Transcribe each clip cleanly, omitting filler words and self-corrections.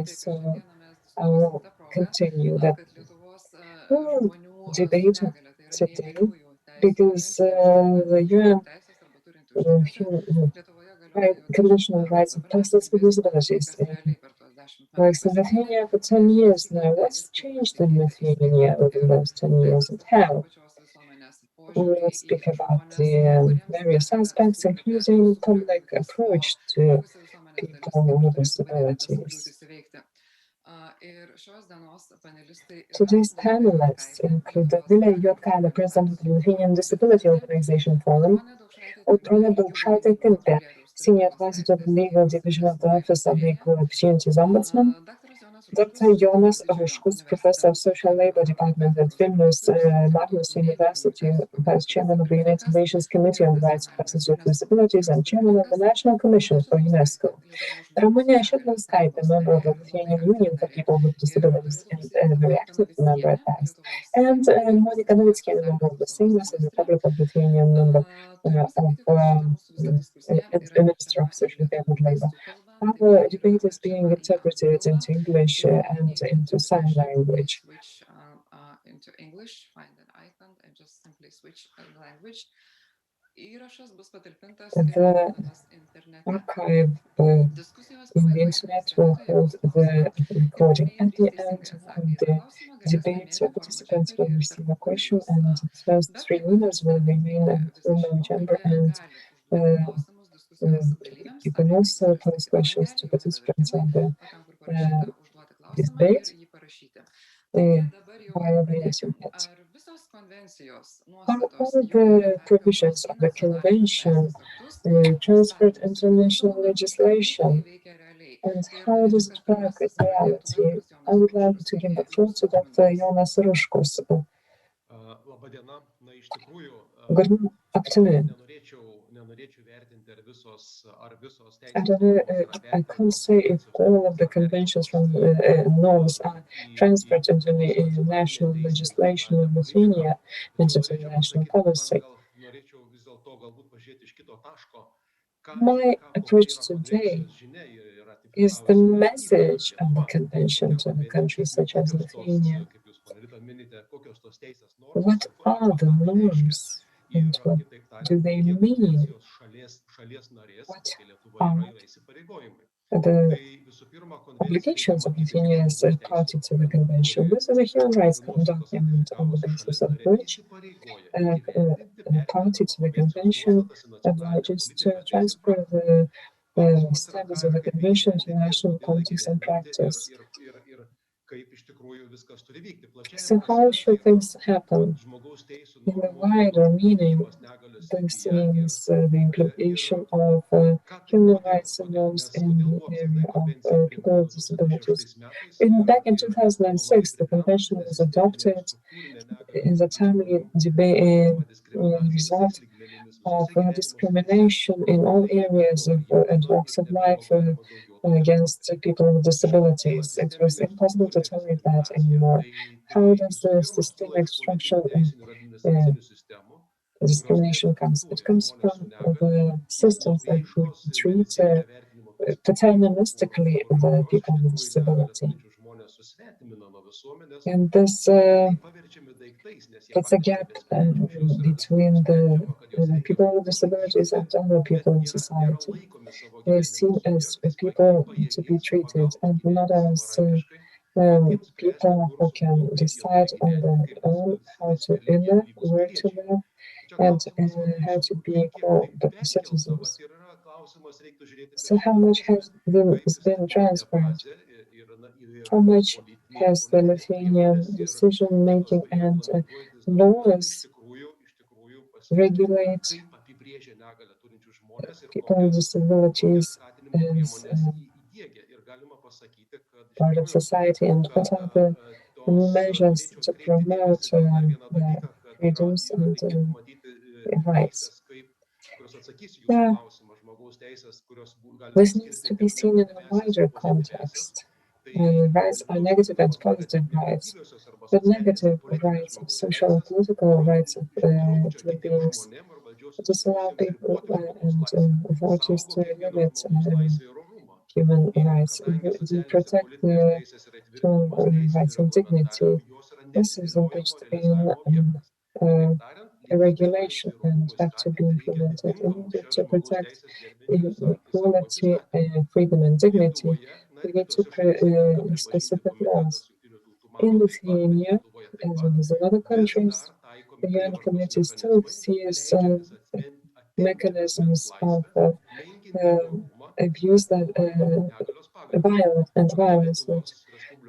So I will continue that debate today because the UN Convention on the Rights of Persons with Disabilities works in Lithuania for 10 years now. What's changed in Lithuania over those 10 years and how? We will speak about the various aspects, including public approach to people with disabilities. Today's panelists include Dovilė, Juodkaitė, President of the Lithuanian Disability Organization Forum, Audronė Daukšaitė-Timpė, Senior Advisor to the Legal Division of the Office of the Equal Opportunities Ombudsman, Dr. Jonas, Ruškus, Professor of Social Labor Department at Magnus University, Vice Chairman of the United Nations Committee on the Rights of Persons with Disabilities and Chairman of the National Commission for UNESCO. Ramunė Šidlauskaitė, member of the Lithuanian Union for People with Disabilities and a very active member at past. And Monika Navickienė, member of the Seimas as the Republic of Lithuania, member of Minister of Social Affairs and Labor. Our debate is being interpreted into English and into sign language. Switch into English, find an icon and just simply switch language. The archive in the internet will hold the recording. At the end of the debate, participants will receive a question, and the first three winners will remain in the chamber, and you can also pose questions to participants on the debate while raising it. Are all the provisions of the convention transferred into national legislation? And how does it work in reality? I would like to give the floor to Dr. Jonas Ruškus. Good afternoon. I don't know, I can't say if all of the conventions from norms are transferred into the national legislation in Lithuania, into the national policy. My approach today is the message of the convention to the countries such as Lithuania. What are the norms and what do they mean? What are the obligations of Lithuania as a party to the convention? This is a human rights document on the basis of which a party to the convention obliges to transfer the standards of the convention to national politics and practice. So how should things happen? In the wider meaning, this means the implementation of human rights norms in the area of people with disabilities. Back in 2006, the convention was adopted as a timely result of discrimination in all areas of and walks of life against people with disabilities. It was impossible to tolerate that anymore. How does the systemic structure discrimination comes? It comes from the systems that treat paternalistically the people with disability. And this puts a gap between the people with disabilities and other people in society. They're seen as people to be treated and not as people who can decide on their own how to live, where to live, and how to be equal citizens. So how much has been transferred? How much has the Lithuanian decision-making and laws regulate people with disabilities as part of society, and what are the measures to promote their freedoms and rights? This needs to be seen in a wider context. Rights are negative and positive rights. The negative rights of social and political rights of human beings disallow people and authorities to limit human rights. They protect the human rights and dignity. This is enriched in a regulation and have to be implemented in order to protect equality, freedom and dignity. We need to specific laws. In Lithuania, as well as in other countries, the UN Committee still sees mechanisms of abuse that violence which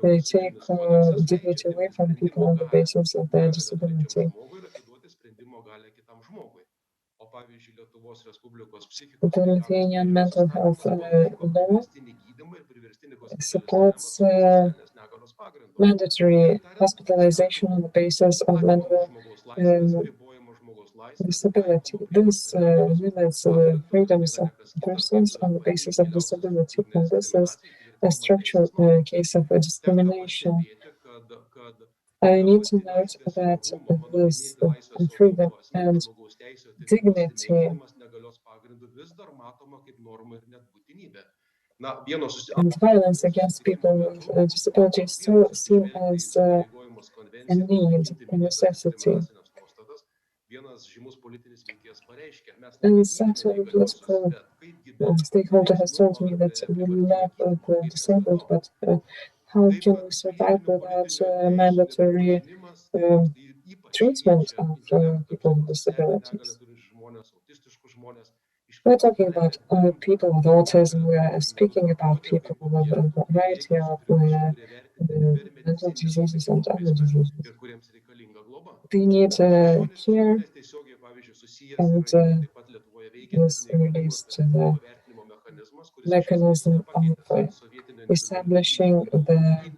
they take dignity away from people on the basis of their disability. The Lithuanian mental health law supports mandatory hospitalization on the basis of mental disability. This limits the freedoms of persons on the basis of disability, and this is a structural case of discrimination. I need to note that this freedom and dignity and violence against people with disabilities is still seen as a need, a necessity. And certain political stakeholder has told me that we love the disabled, but how can we survive without mandatory treatment of people with disabilities? We're talking about people with autism, we're speaking about people with a variety of mental diseases and other diseases. They need care, and this relates to the mechanism of establishing the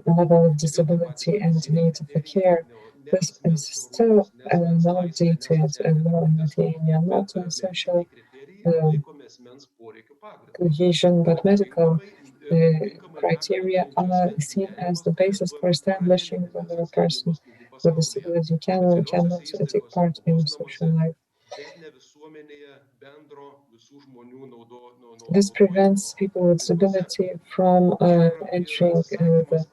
level of disability and need for care. This is still an outdated law in Lithuania, not a social cohesion, but medical criteria are seen as the basis for establishing whether a person with disability can or cannot take part in social life. This prevents people with disability from entering the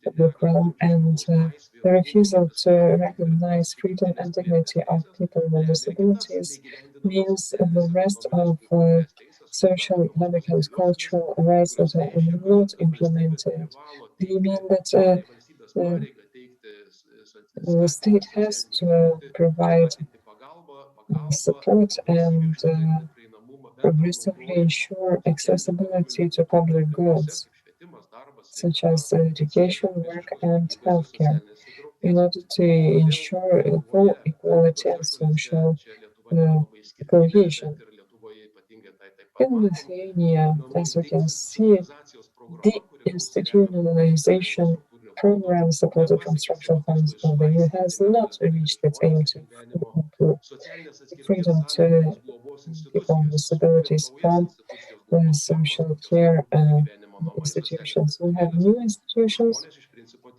public realm, and the refusal to recognize freedom and dignity of people with disabilities means the rest of social, economic, and cultural rights that are not implemented. Do you mean that the state has to provide support and progressively ensure accessibility to public goods, such as education, work, and healthcare, in order to ensure full equality and social cohesion? In Lithuania, as we can see, the institutionalization program supported from structural funds of the EU has not reached its aim to improve freedom to people with disabilities from social care institutions. We have new institutions,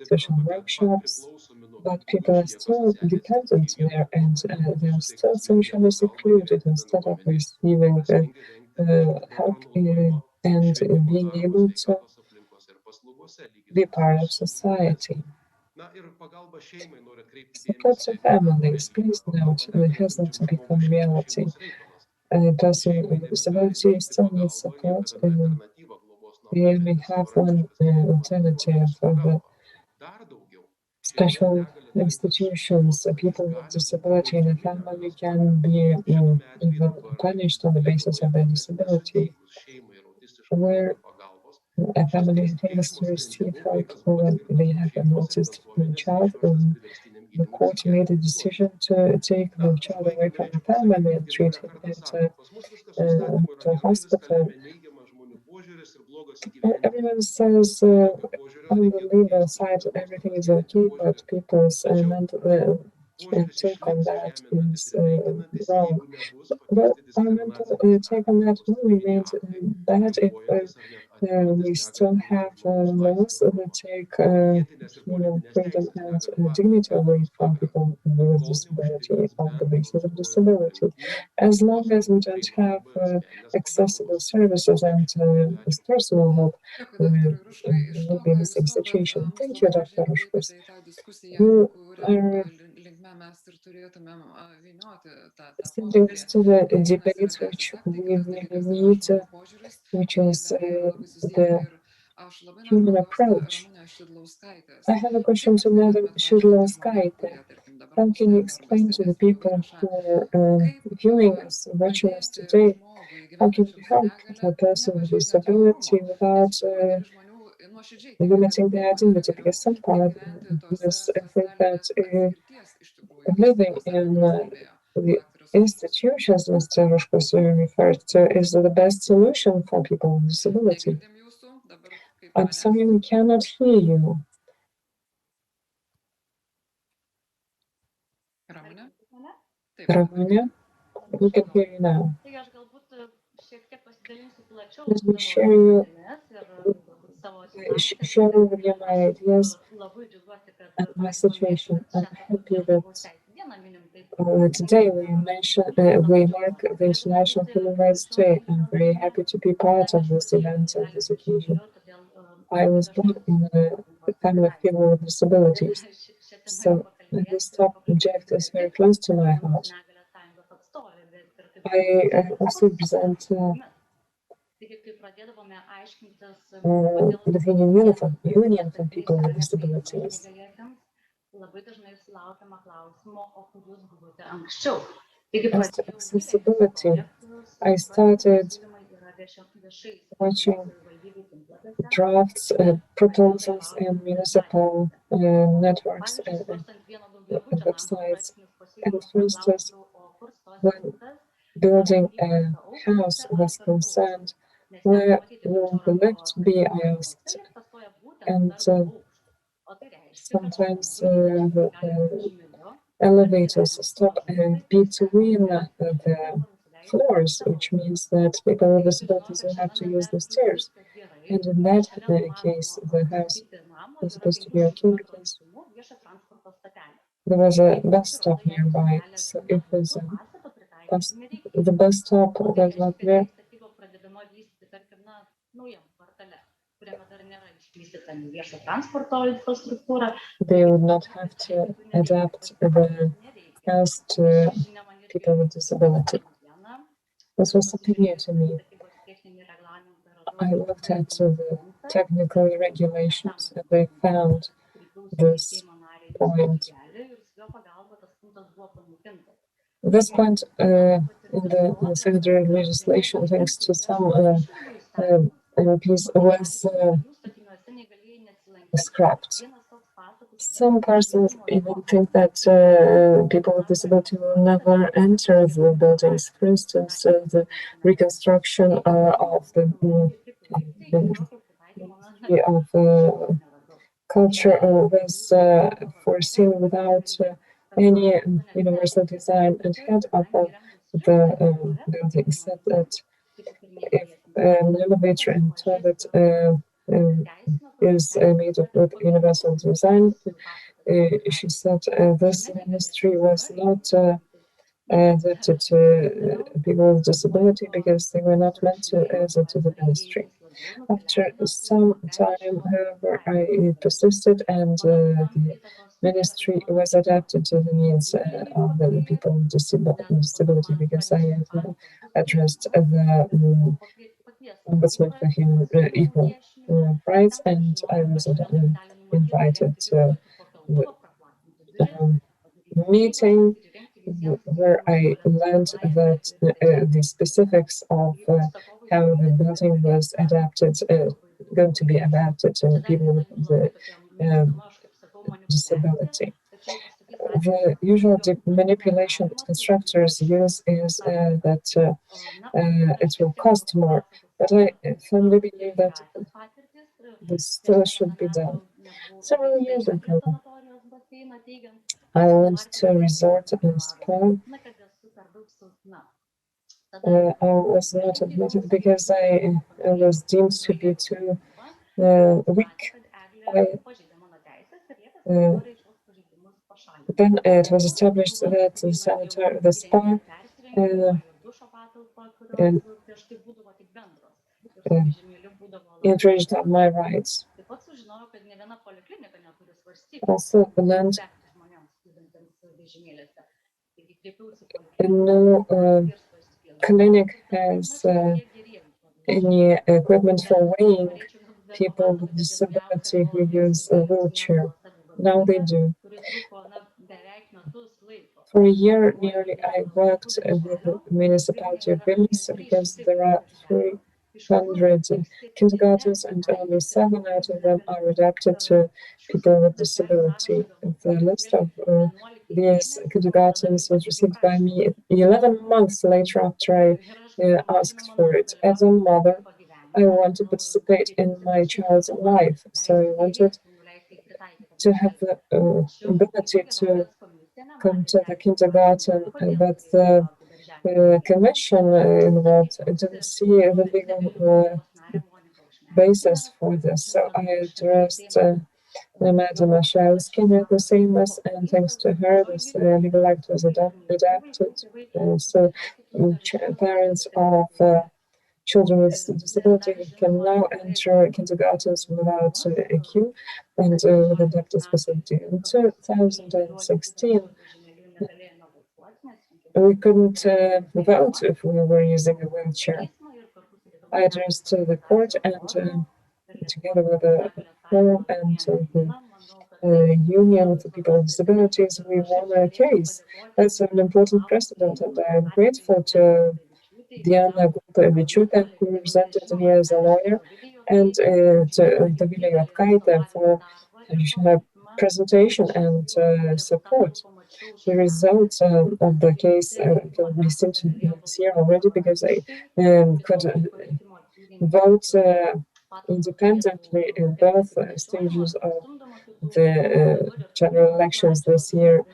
social workshops, but people are still dependent there, and they are still socially secluded instead of receiving help and being able to be part of society. Support to families, please note, it hasn't become reality. A person with disability still needs support. We only have one alternative of special institutions. People with disability in a family can be even punished on the basis of their disability, where a family fails to receive help when they have an autistic child. The court made a decision to take the child away from the family and treat him to a hospital. Everyone says on the legal side everything is okay, but people's mental take on that is wrong. Well, parliamental take on that will remain bad if we still have laws that take freedom and dignity away from people with disability on the basis of disability. As long as we don't have accessible services and this personal help, we will be in the same situation. Thank you, Dr. Ruškus. You are sending us to the debate which we really need, which is the human approach. I have a question to Madam Šidlauskaitė. How can you explain to the people who are viewing us, watching us today, how can you help a person with disability without limiting their dignity? Because some part of this, I think that living in the institutions Mr. Ruškus referred to is the best solution for people with disability. I'm sorry, we cannot hear you. Ramune, we can hear you now. Let me share with you my ideas and my situation. I'm happy that today we mark the International Human Rights Day. I'm very happy to be part of this event and this occasion. I was born in a family of people with disabilities, so this subject is very close to my heart. I also represent Lithuanian Union for people with disabilities. As to accessibility, I started watching drafts, proposals in municipal networks and websites. And for instance, when building a house was concerned, where will the lift be, I asked. And sometimes the elevators stop between the floors, which means that people with disabilities will have to use the stairs. And in that case, the house was supposed to be okay because there was a bus stop nearby. So if there's the bus stop was not there, they would not have to adapt the house to people with disability. This was something new to me. I looked at the technical regulations and I found this point. This point in the secondary legislation, thanks to some MPs, was scrapped. Some persons even think that people with disability will never enter the buildings. For instance, the reconstruction of the culture was foreseen without any universal design, and head of the building said that if an elevator and toilet is made with universal design, she said this ministry was not adapted to people with disability because they were not meant to enter to the ministry. After some time, however, I persisted and the ministry was adapted to the needs of the people with disability because I had addressed the Ombudsman for Human Equal Rights, and I was invited to the meeting where I learned that the specifics of how the building was adapted, going to be adapted to people with the disability. The usual manipulation that constructors use is that it will cost more, but I firmly believe that this still should be done. Several years ago, I went to a resort in Spa. I was not admitted because I was deemed to be too weak. Then it was established that the spa infringed on my rights. Also, learned no clinic has any equipment for weighing people with disability who use a wheelchair. Now they do. For a year nearly, I worked with the municipality of Vilnius because there are 300 kindergartens and only 7 out of them are adapted to people with disability. The list of these kindergartens was received by me 11 months later after I asked for it. As a mother, I want to participate in my child's life, so I wanted to have the ability to come to the kindergarten, but the commission involved didn't see the legal basis for this. So I addressed Madam Ashevsky, the same as, and thanks to her, this legal act was adapted. So parents of children with disability can now enter kindergartens without a queue and with adapted facility. In 2016, we couldn't vote if we were using a wheelchair. I addressed the court and together with the forum and the union for people with disabilities, we won a case. That's an important precedent, and I'm grateful to Diana Miliūtė, who represented me as a lawyer, and to Dovilė Juodkaitė for her presentation and support. The results of the case can be seen this year already because I could vote independently in both stages of the general elections this year.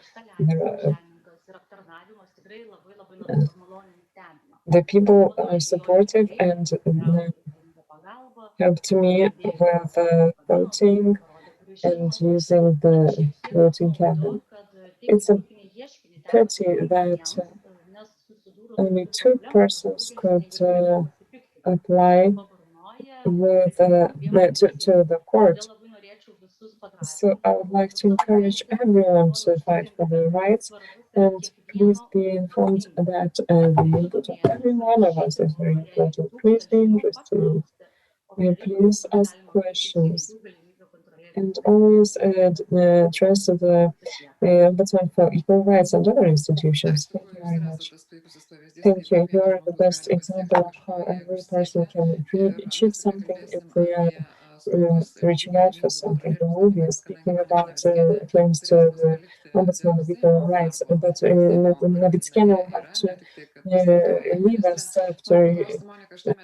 The people are supportive and helped me with voting and using the voting cabin. It's a pity that only 2 persons could apply with to the court. So I would like to encourage everyone to fight for their rights, and please be informed that the input of every one of us is very important. Please be interested. Please ask questions. And always trust the Ombudsman for Equal Rights and other institutions. Thank you very much. Thank you. You are the best example of how every person can achieve something if they are reaching out for something. We will be speaking about claims to the Ombudsman of Equal Rights, but Navickienė will have to leave us after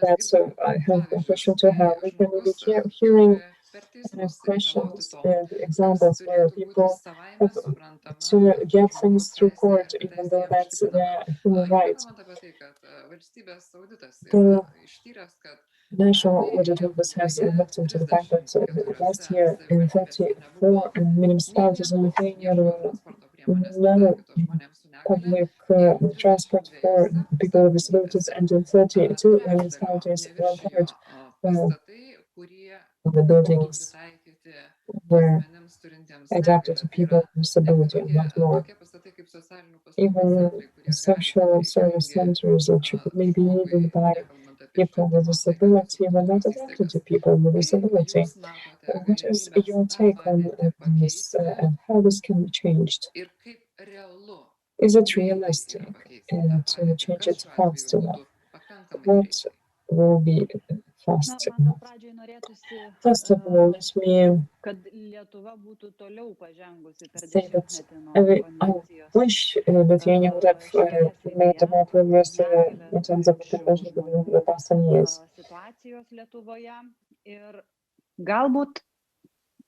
that, so I have a question to her. We can be hearing questions and examples where people have to get things through court, even though that's their human right. The National Audit Office has looked into the fact that last year in 34 municipalities in Lithuania there were no public transport for people with disabilities, and in 32 municipalities 1/3 of the buildings were adapted to people with disability and not more. Even social service centers, which may be needed by people with disability, were not adapted to people with disability. What is your take on this and how this can be changed? Is it realistic to change it fast enough? What will be fast enough? First of all, let me say that I wish Lithuania would have made more progress in terms of intervention in the past 10 years.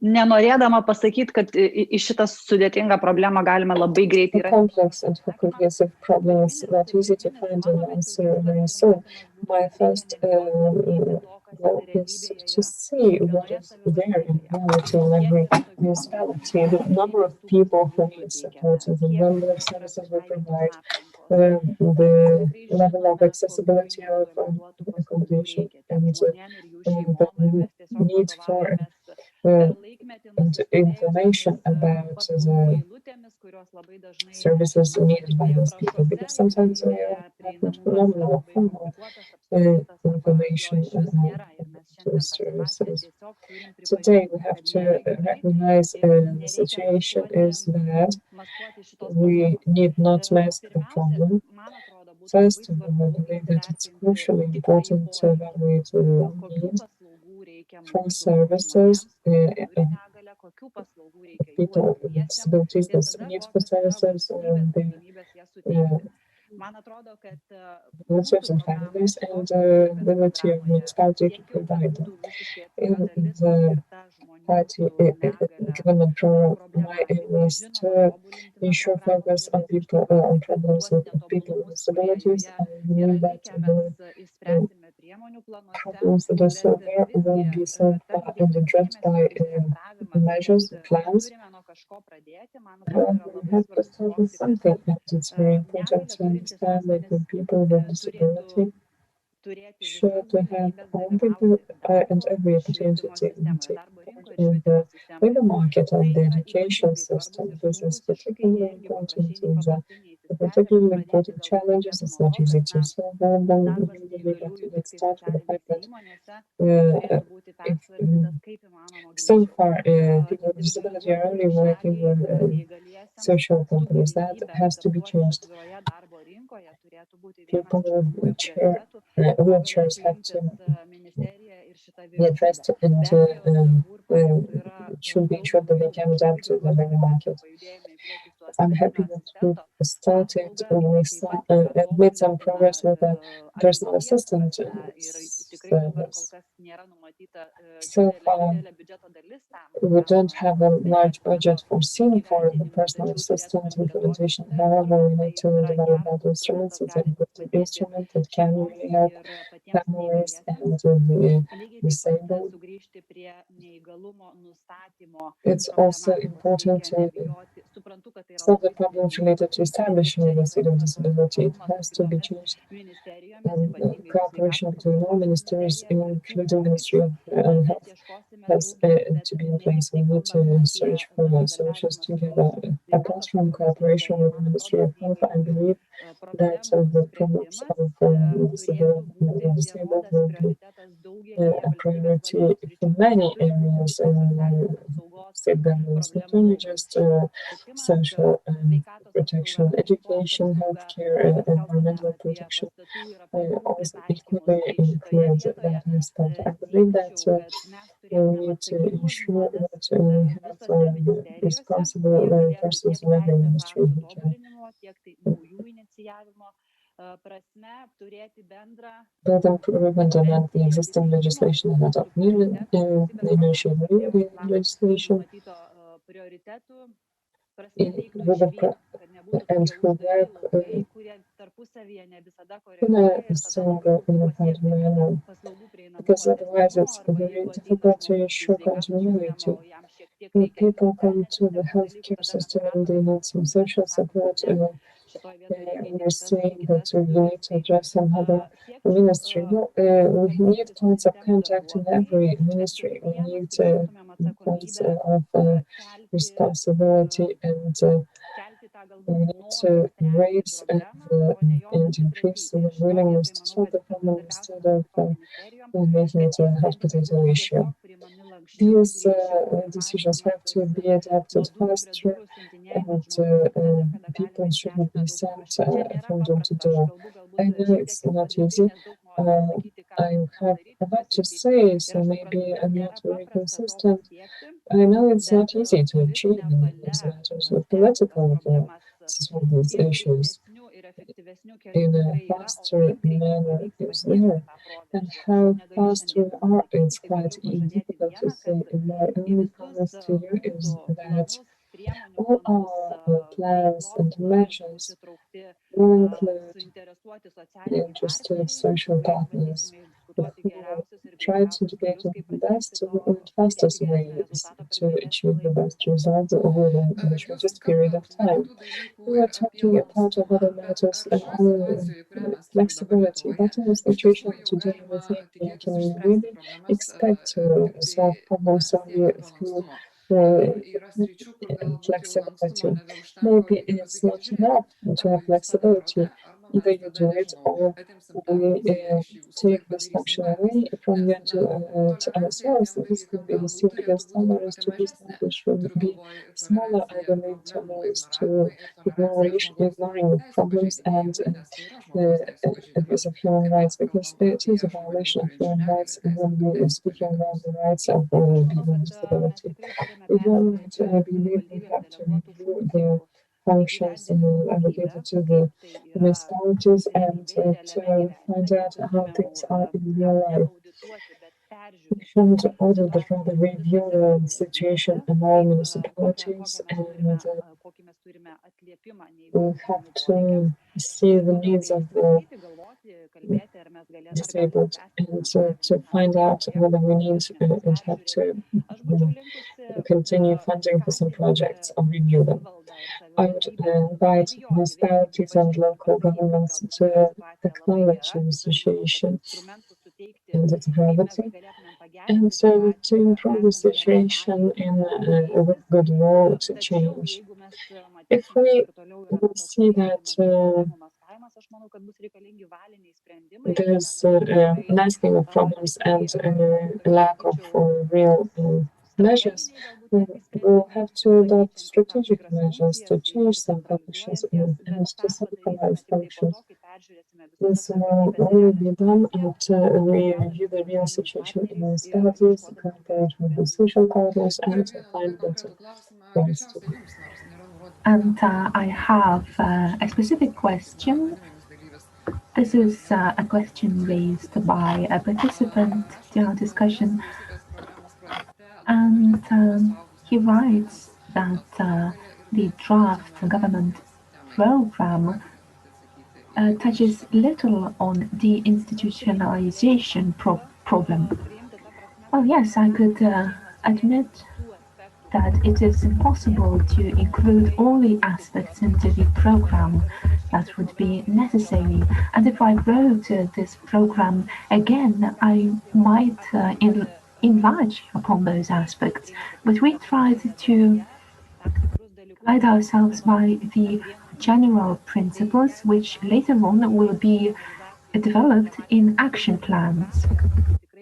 nenorėdama pasakyti, kad į šitą sudėtingą problemą galime labai greitai rasti. Complex and comprehensive problem is not easy to find an answer very soon. My first goal is to see what is there in reality in every municipality, the number of people who need support, the number of services we provide, the level of accessibility of accommodation, and the need for and information about the services needed by those people, because sometimes we have phenomenal information about those services. Today we have to recognize the situation is bad. We need not mask the problem. First of all, I believe that it's crucially important to evaluate the need for services, people with disabilities, the need for services, relatives and families, and the ability of municipality to provide them. In the party government program, my aim was to ensure focus on people on problems with people with disabilities. I believe that the problems that are still there will be solved and addressed by measures, plans. However, we have to start with something, and it's very important to understand that the people with disability should have all people and every opportunity to take part in the labor market and the education system. This is particularly important in the particularly important challenges. It's not easy to solve them, but let's start with the fact that so far people with disability are only working with social companies. That has to be changed. People with wheelchairs have to be addressed and should be ensured that they can adapt to the labor market. I'm happy that we've started with some, made some progress with a personal assistant service. So far, we don't have a large budget foreseen for the personal assistant implementation. However, we need to develop other instruments. It's a good instrument that can really help families and the disabled. It's also important to solve the problems related to establishing the state of disability. It has to be changed. Cooperation between all ministries, including Ministry of Health, has to be in place. We need to search for solutions together. Apart from cooperation with the Ministry of Health, I believe that the problems of disabled will be a priority for many areas in state governments, not only just social protection, education, healthcare, environmental protection. Also equally include that aspect. I believe that we need to ensure that we have responsible persons in every ministry who can build improvement on the existing legislation and adopt new initiative new legislation and who work in a single unified manner, because otherwise it's very difficult to ensure continuity. When people come to the healthcare system and they need some social support, we're saying that we need to address another ministry. No, we need points of contact in every ministry. We need points of responsibility, and we need to raise and increase the willingness to solve the problem instead of making it a hot potato issue. These decisions have to be adapted faster, and people shouldn't be sent from door to door. I know it's not easy. I have a lot to say, so maybe I'm not very consistent. I know it's not easy to achieve in these matters with political to solve these issues. in a faster manner is there, and how fast we are is quite difficult to say. My only promise to you is that all our plans and measures will include interested social partners who try to debate on the best and fastest ways to achieve the best result over the shortest period of time. We are talking about other matters and our flexibility, but in a situation today with you can really expect to solve problems only through flexibility. Maybe it's not enough to have flexibility. Either you do it or we take this function away from you to ourselves. This could be the suit against others to this which will be smaller, I believe, to most to ignoring problems and abuse of human rights, because it is a violation of human rights when we speaking about the rights of people with disability. I believe we have to review their functions allocated to the municipalities and to find out how things are in real life. We should order the rather review the situation in all municipalities, and we have to see the needs of the disabled and to find out whether we need and have to continue funding for some projects or review them. I would invite municipalities and local governments to acknowledge the situation and its gravity, and so to improve the situation in with goodwill to change. If we will see that there's masking of problems and lack of real measures, we'll have to adopt strategic measures to change some functions and to centralize functions. This will only be done after we review the real situation in municipalities, compare it with the social partners, and to find better ways to. And I have a specific question. This is a question raised by a participant to our discussion, and he writes that the draft government program touches little on the institutionalization problem. Well, yes, I could admit that it is impossible to include all the aspects into the program that would be necessary. And if I wrote this program again, I might enlarge upon those aspects. But we tried to guide ourselves by the general principles, which later on will be developed in action plans.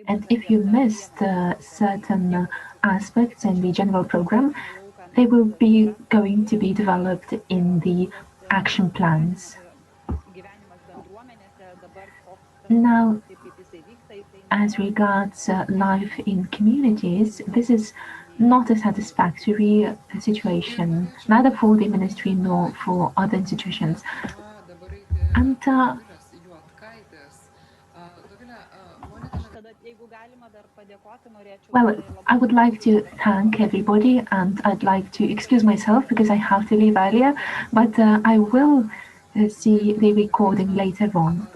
And if you missed certain aspects in the general program, they will be going to be developed in the action plans. Now, as regards life in communities, this is not a satisfactory situation, neither for the ministry nor for other institutions. And well, I would like to thank everybody, and I'd like to excuse myself because I have to leave earlier, but I will see the recording later on.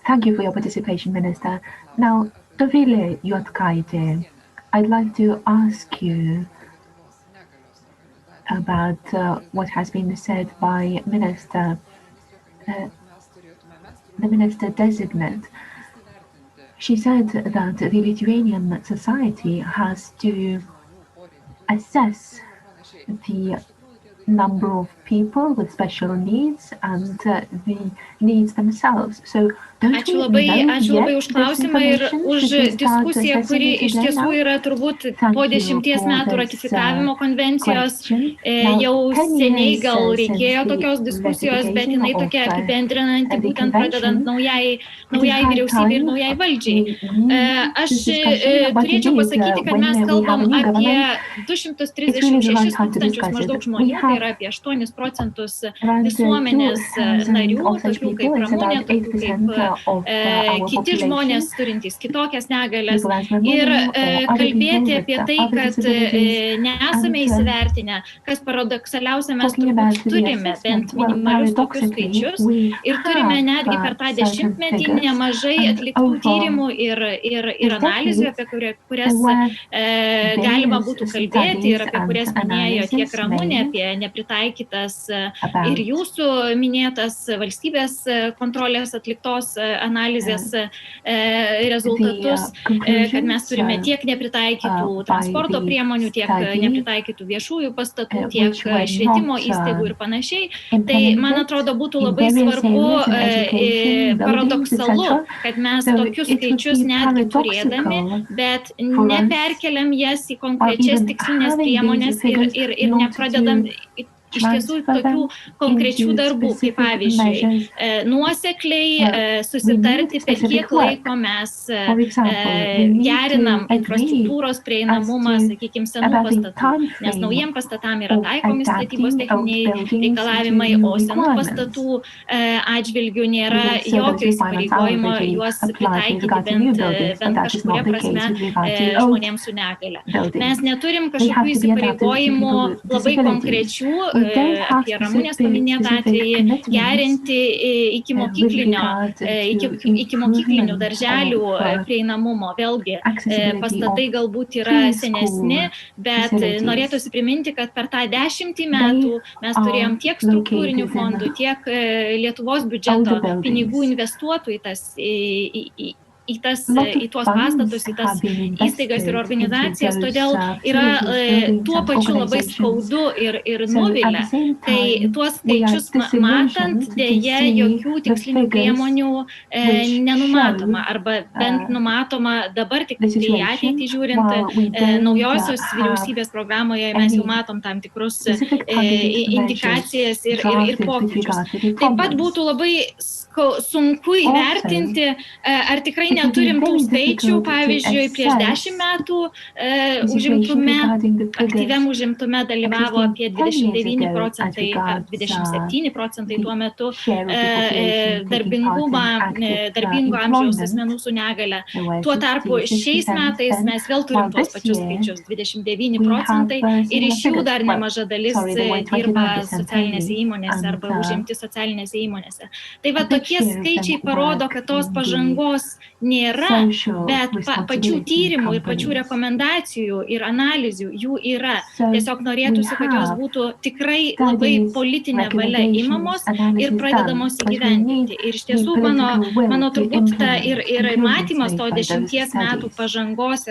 Thank you for your participation, Minister. Now, Dovilė Juodkaitė, I'd like to ask you about what has been said by Minister, the Minister designate. She said that the Lithuanian society has to assess the number of people with special needs and the needs themselves. So Ačiū labai už klausimą ir už diskusiją, kuri iš tiesų yra turbūt po 10 metų ratifikavimo konvencijos. Jau seniai gal reikėjo tokios diskusijos, bet jinai tokia apibendrinanti, būtent pradedant naujai vyriausybei ir naujai valdžiai. Aš turėčiau pasakyti, kad mes kalbam apie 236 tūkstančius maždaug žmonių, tai yra apie 8% visuomenės narių, tokių kaip Ramunė, tokių kaip kiti žmonės turintys kitokias negalias. Ir kalbėti apie tai, kad nesame įsivertinę, kas paradoksaliausia, mes turbūt turime bent minimalius tokius skaičius ir turime netgi per tą 10-metį nemažai atliktų tyrimų ir analizių, apie kurias galima būtų kalbėti ir apie kurias minėjo tiek Ramunė, apie nepritaikytas ir jūsų minėtas valstybės kontrolės atliktos analizės rezultatus, kad mes turime tiek nepritaikytų transporto priemonių, tiek nepritaikytų viešųjų pastatų, tiek švietimo įstaigų ir panašiai. Tai, man atrodo, būtų labai svarbu, paradoksalu, kad mes tokius skaičius netgi turėdami, bet neperkeliam jas į konkrečias tikslinės priemonės ir nepradedam iš tiesų tokių konkrečių darbų, kaip pavyzdžiui, nuosekliai susitarti, per kiek laiko mes gerinam infrastruktūros prieinamumą, sakykime, senų pastatų, nes naujiem pastatam yra taikomi statybos techniniai reikalavimai, o senų pastatų atžvilgių nėra jokio įsipareigojimo juos pritaikyti bent kažkuria prasme žmonėms su negale. Mes neturim kažkokių įsipareigojimų labai konkrečių, apie Ramunės paminėtą atvejį, gerinti iki mokyklinių darželių prieinamumo. Vėlgi, pastatai galbūt yra senesni, bet norėtųsi priminti, kad per tą 10 metų mes turėjom tiek struktūrinių fondų, tiek Lietuvos biudžeto pinigų investuotų į tuos pastatus, į tas įstaigas ir organizacijas, todėl yra tuo pačiu labai skaudu ir nuvilia. Tai tuos skaičius matant, dėja jokių tikslinių priemonių nenumatoma, arba bent numatoma dabar tik į ateitį žiūrint, naujosios vyriausybės programoje mes jau matom tam tikrus indikacijas ir pokyčius. Taip pat būtų labai sunku įvertinti, ar tikrai neturim tų skaičių, pavyzdžiui, prieš 10 metų aktyviam užimtume dalyvavo apie 29%, 27% tuo metu darbingo amžiaus asmenų su negale. Tuo tarpu šiais metais mes vėl turim tuos pačius skaičius, 29% ir iš jų dar nemaža dalis dirba socialinėse įmonėse arba užimti socialinėse įmonėse. Tai va, tokie skaičiai parodo, kad tos pažangos nėra, bet pačių tyrimų ir pačių rekomendacijų ir analizių jų yra. Tiesiog norėtųsi, kad jos būtų tikrai labai politinė valia imamos ir pradedamos įgyvendinti. Ir iš tiesų mano turbūt ir matymas to 10 metų pažangos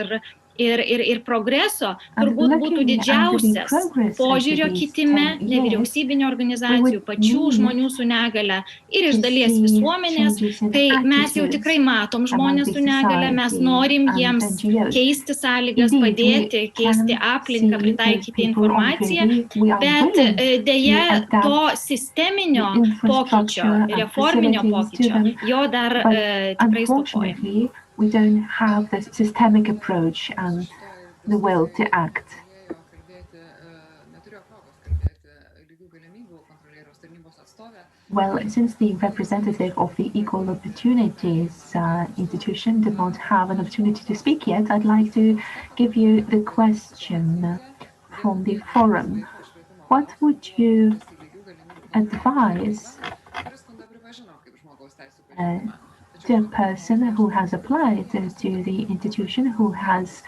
ir progreso turbūt būtų didžiausias požiūrio kitime nevyriausybinio organizacijų, pačių žmonių su negale ir iš dalies visuomenės, kai mes jau tikrai matom žmonės su negale, mes norim jiems keisti sąlygas, padėti, keisti aplinką, pritaikyti informaciją, bet dėja to sisteminio pokyčio, reforminio pokyčio, jo dar tikrai stokoja. We don't have the systemic approach and the will to act. Well, since the representative of the Equal Opportunities institution did not have an opportunity to speak yet, I'd like to give you the question from the forum. What would you advise to a person who has applied to the institution, who has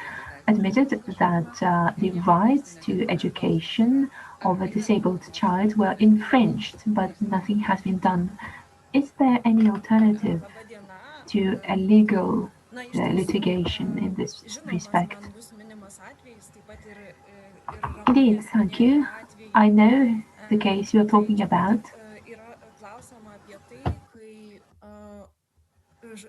admitted that the rights to education of a disabled child were infringed, but nothing has been done? Is there any alternative to a legal litigation in this respect? Indeed, thank you. I know the case you're talking about.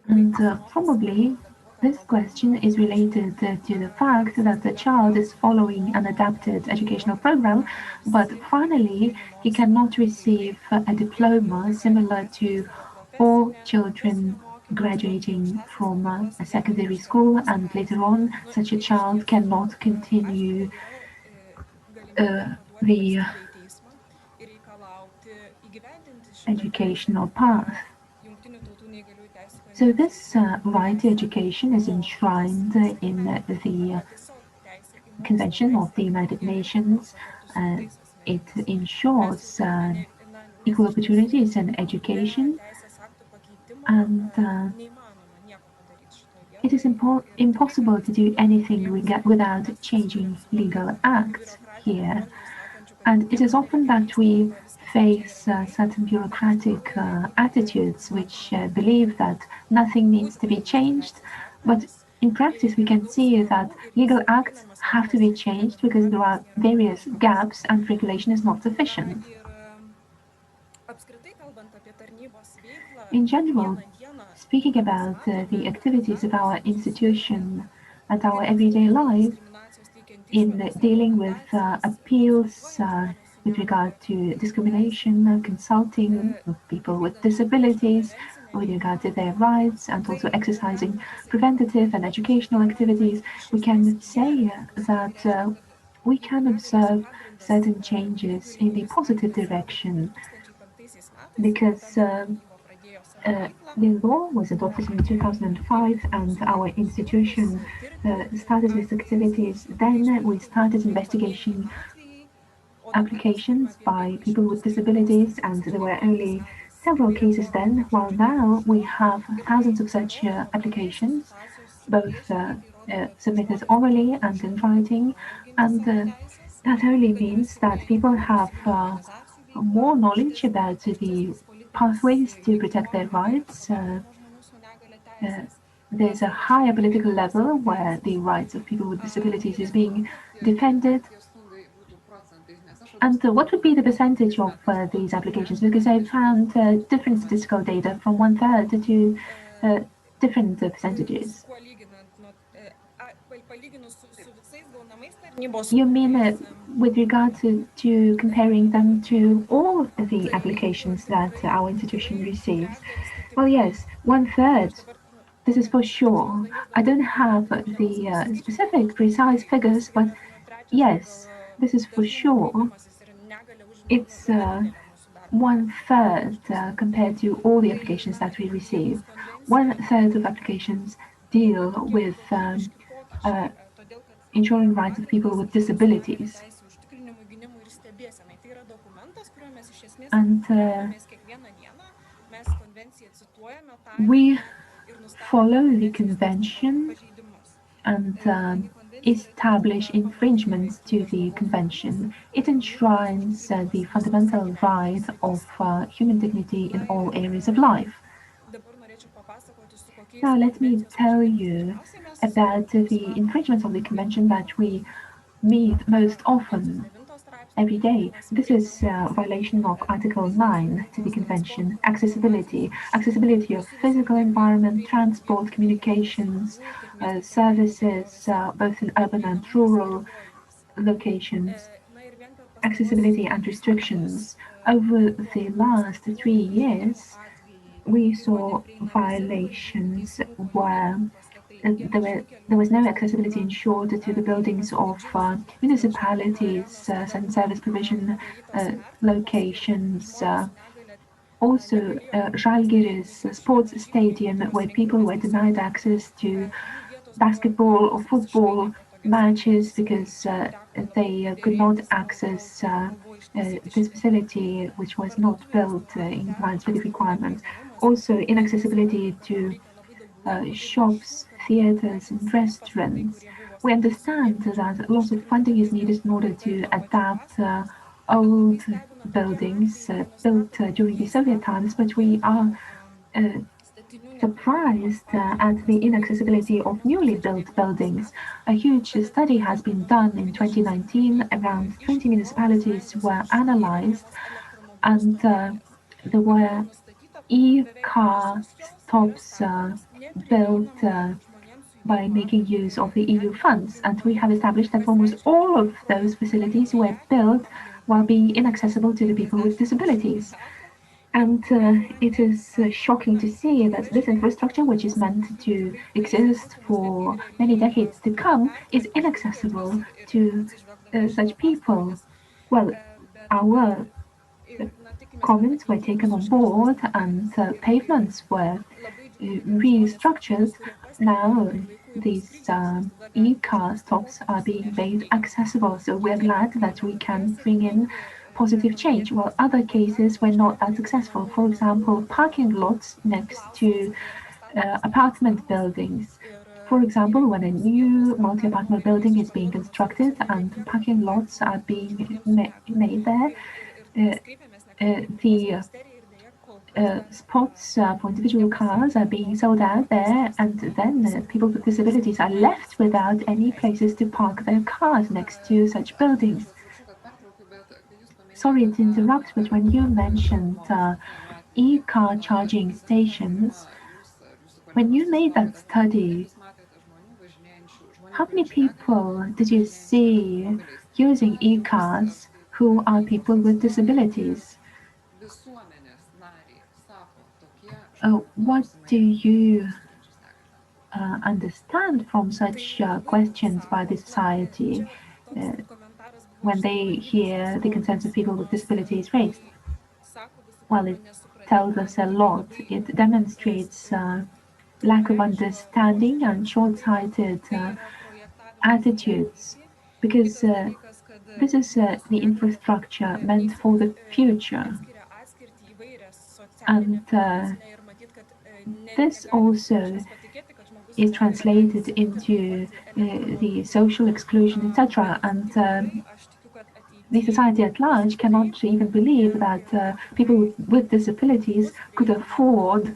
And probably this question is related to the fact that the child is following an adapted educational program, but finally he cannot receive a diploma similar to all children graduating from a secondary school, and later on such a child cannot continue the educational path. So this right to education is enshrined in the Convention of the United Nations. It ensures equal opportunities in education, and it is impossible to do anything without changing legal acts here. And it is often that we face certain bureaucratic attitudes which believe that nothing needs to be changed. But in practice, we can see that legal acts have to be changed because there are various gaps and regulation is not sufficient. In general, speaking about the activities of our institution and our everyday life in dealing with appeals with regard to discrimination, consulting with people with disabilities, with regard to their rights, and also exercising preventative and educational activities, we can say that we can observe certain changes in the positive direction, because the law was adopted in 2005 and our institution started its activities. Then we started investigation applications by people with disabilities, and there were only several cases then, while now we have thousands of such applications, both submitted orally and in writing, and that only means that people have more knowledge about the pathways to protect their rights. There's a higher political level where the rights of people with disabilities is being defended. And what would be the percentage of these applications? Because I found different statistical data from 1/3 to different percentages. You mean with regard to comparing them to all the applications that our institution receives? Well, yes, 1/3. This is for sure. I don't have the specific, precise figures, but yes, this is for sure. It's 1/3 compared to all the applications that we receive. 1/3 of applications deal with ensuring rights of people with disabilities. And we follow the convention and establish infringements to the convention. It enshrines the fundamental right of human dignity in all areas of life. Now let me tell you about the infringements of the convention that we meet most often every day. This is violation of Article 9 to the Convention. Accessibility of physical environment, transport, communications, services, both in urban and rural locations. Accessibility and restrictions. Over the last 3 years, we saw violations where there was no accessibility ensured to the buildings of municipalities, certain service provision locations. Also, Žalgiris sports stadium, where people were denied access to basketball or football matches because they could not access this facility, which was not built in compliance with the requirements. Also, inaccessibility to shops, theaters, and restaurants. We understand that lots of funding is needed in order to adapt old buildings built during the Soviet times, but we are surprised at the inaccessibility of newly built buildings. A huge study has been done in 2019. Around 20 municipalities were analyzed, and there were e-car stops built by making use of the EU funds. And we have established that almost all of those facilities were built while being inaccessible to the people with disabilities. And it is shocking to see that this infrastructure, which is meant to exist for many decades to come, is inaccessible to such people. Well, our comments were taken on board and pavements were restructured. Now these e-car stops are being made accessible, so we're glad that we can bring in positive change, while other cases were not that successful. For example, parking lots next to apartment buildings. For example, when a new multi-apartment building is being constructed and parking lots are being made there, the spots for individual cars are being sold out there, and then people with disabilities are left without any places to park their cars next to such buildings. Sorry to interrupt, but when you mentioned e-car charging stations, when you made that study, how many people did you see using e-cars who are people with disabilities? What do you understand from such questions by the society when they hear the concerns of people with disabilities raised? Well, it tells us a lot. It demonstrates lack of understanding and short-sighted attitudes, because this is the infrastructure meant for the future. And this also is translated into the social exclusion, etc. And the society at large cannot even believe that people with disabilities could afford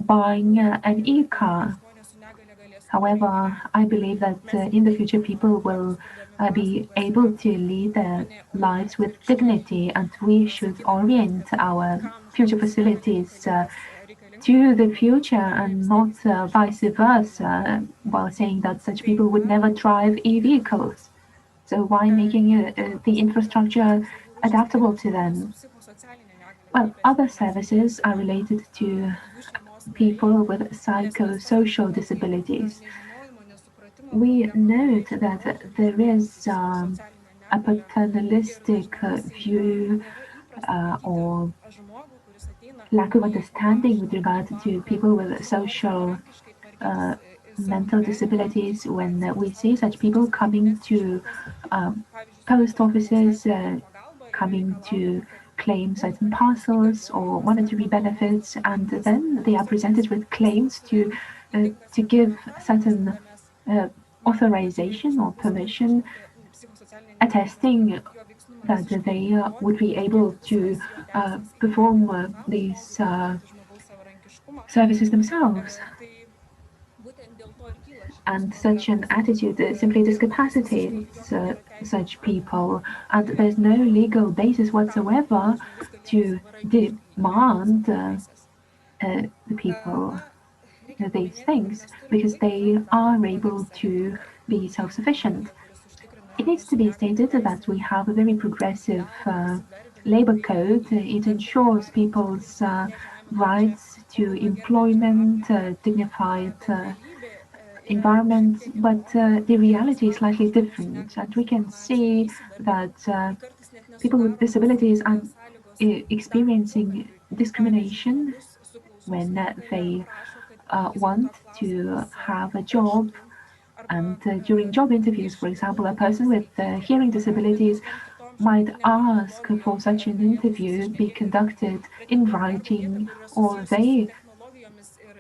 buying an e-car. However, I believe that in the future people will be able to lead their lives with dignity, and we should orient our future facilities to the future and not vice versa, while saying that such people would never drive e-vehicles. So why making the infrastructure adaptable to them? Well, other services are related to people with psychosocial disabilities. We note that there is a paternalistic view or lack of understanding with regard to people with social mental disabilities when we see such people coming to post offices, coming to claim certain parcels or monetary benefits, and then they are presented with claims to give certain authorization or permission, attesting that they would be able to perform these services themselves. And such an attitude simply discapacitates such people, and there's no legal basis whatsoever to demand the people these things, because they are able to be self-sufficient. It needs to be stated that we have a very progressive labor code. It ensures people's rights to employment, dignified environment, but the reality is slightly different, and we can see that people with disabilities are experiencing discrimination when they want to have a job. And during job interviews, for example, a person with hearing disabilities might ask for such an interview be conducted in writing, or they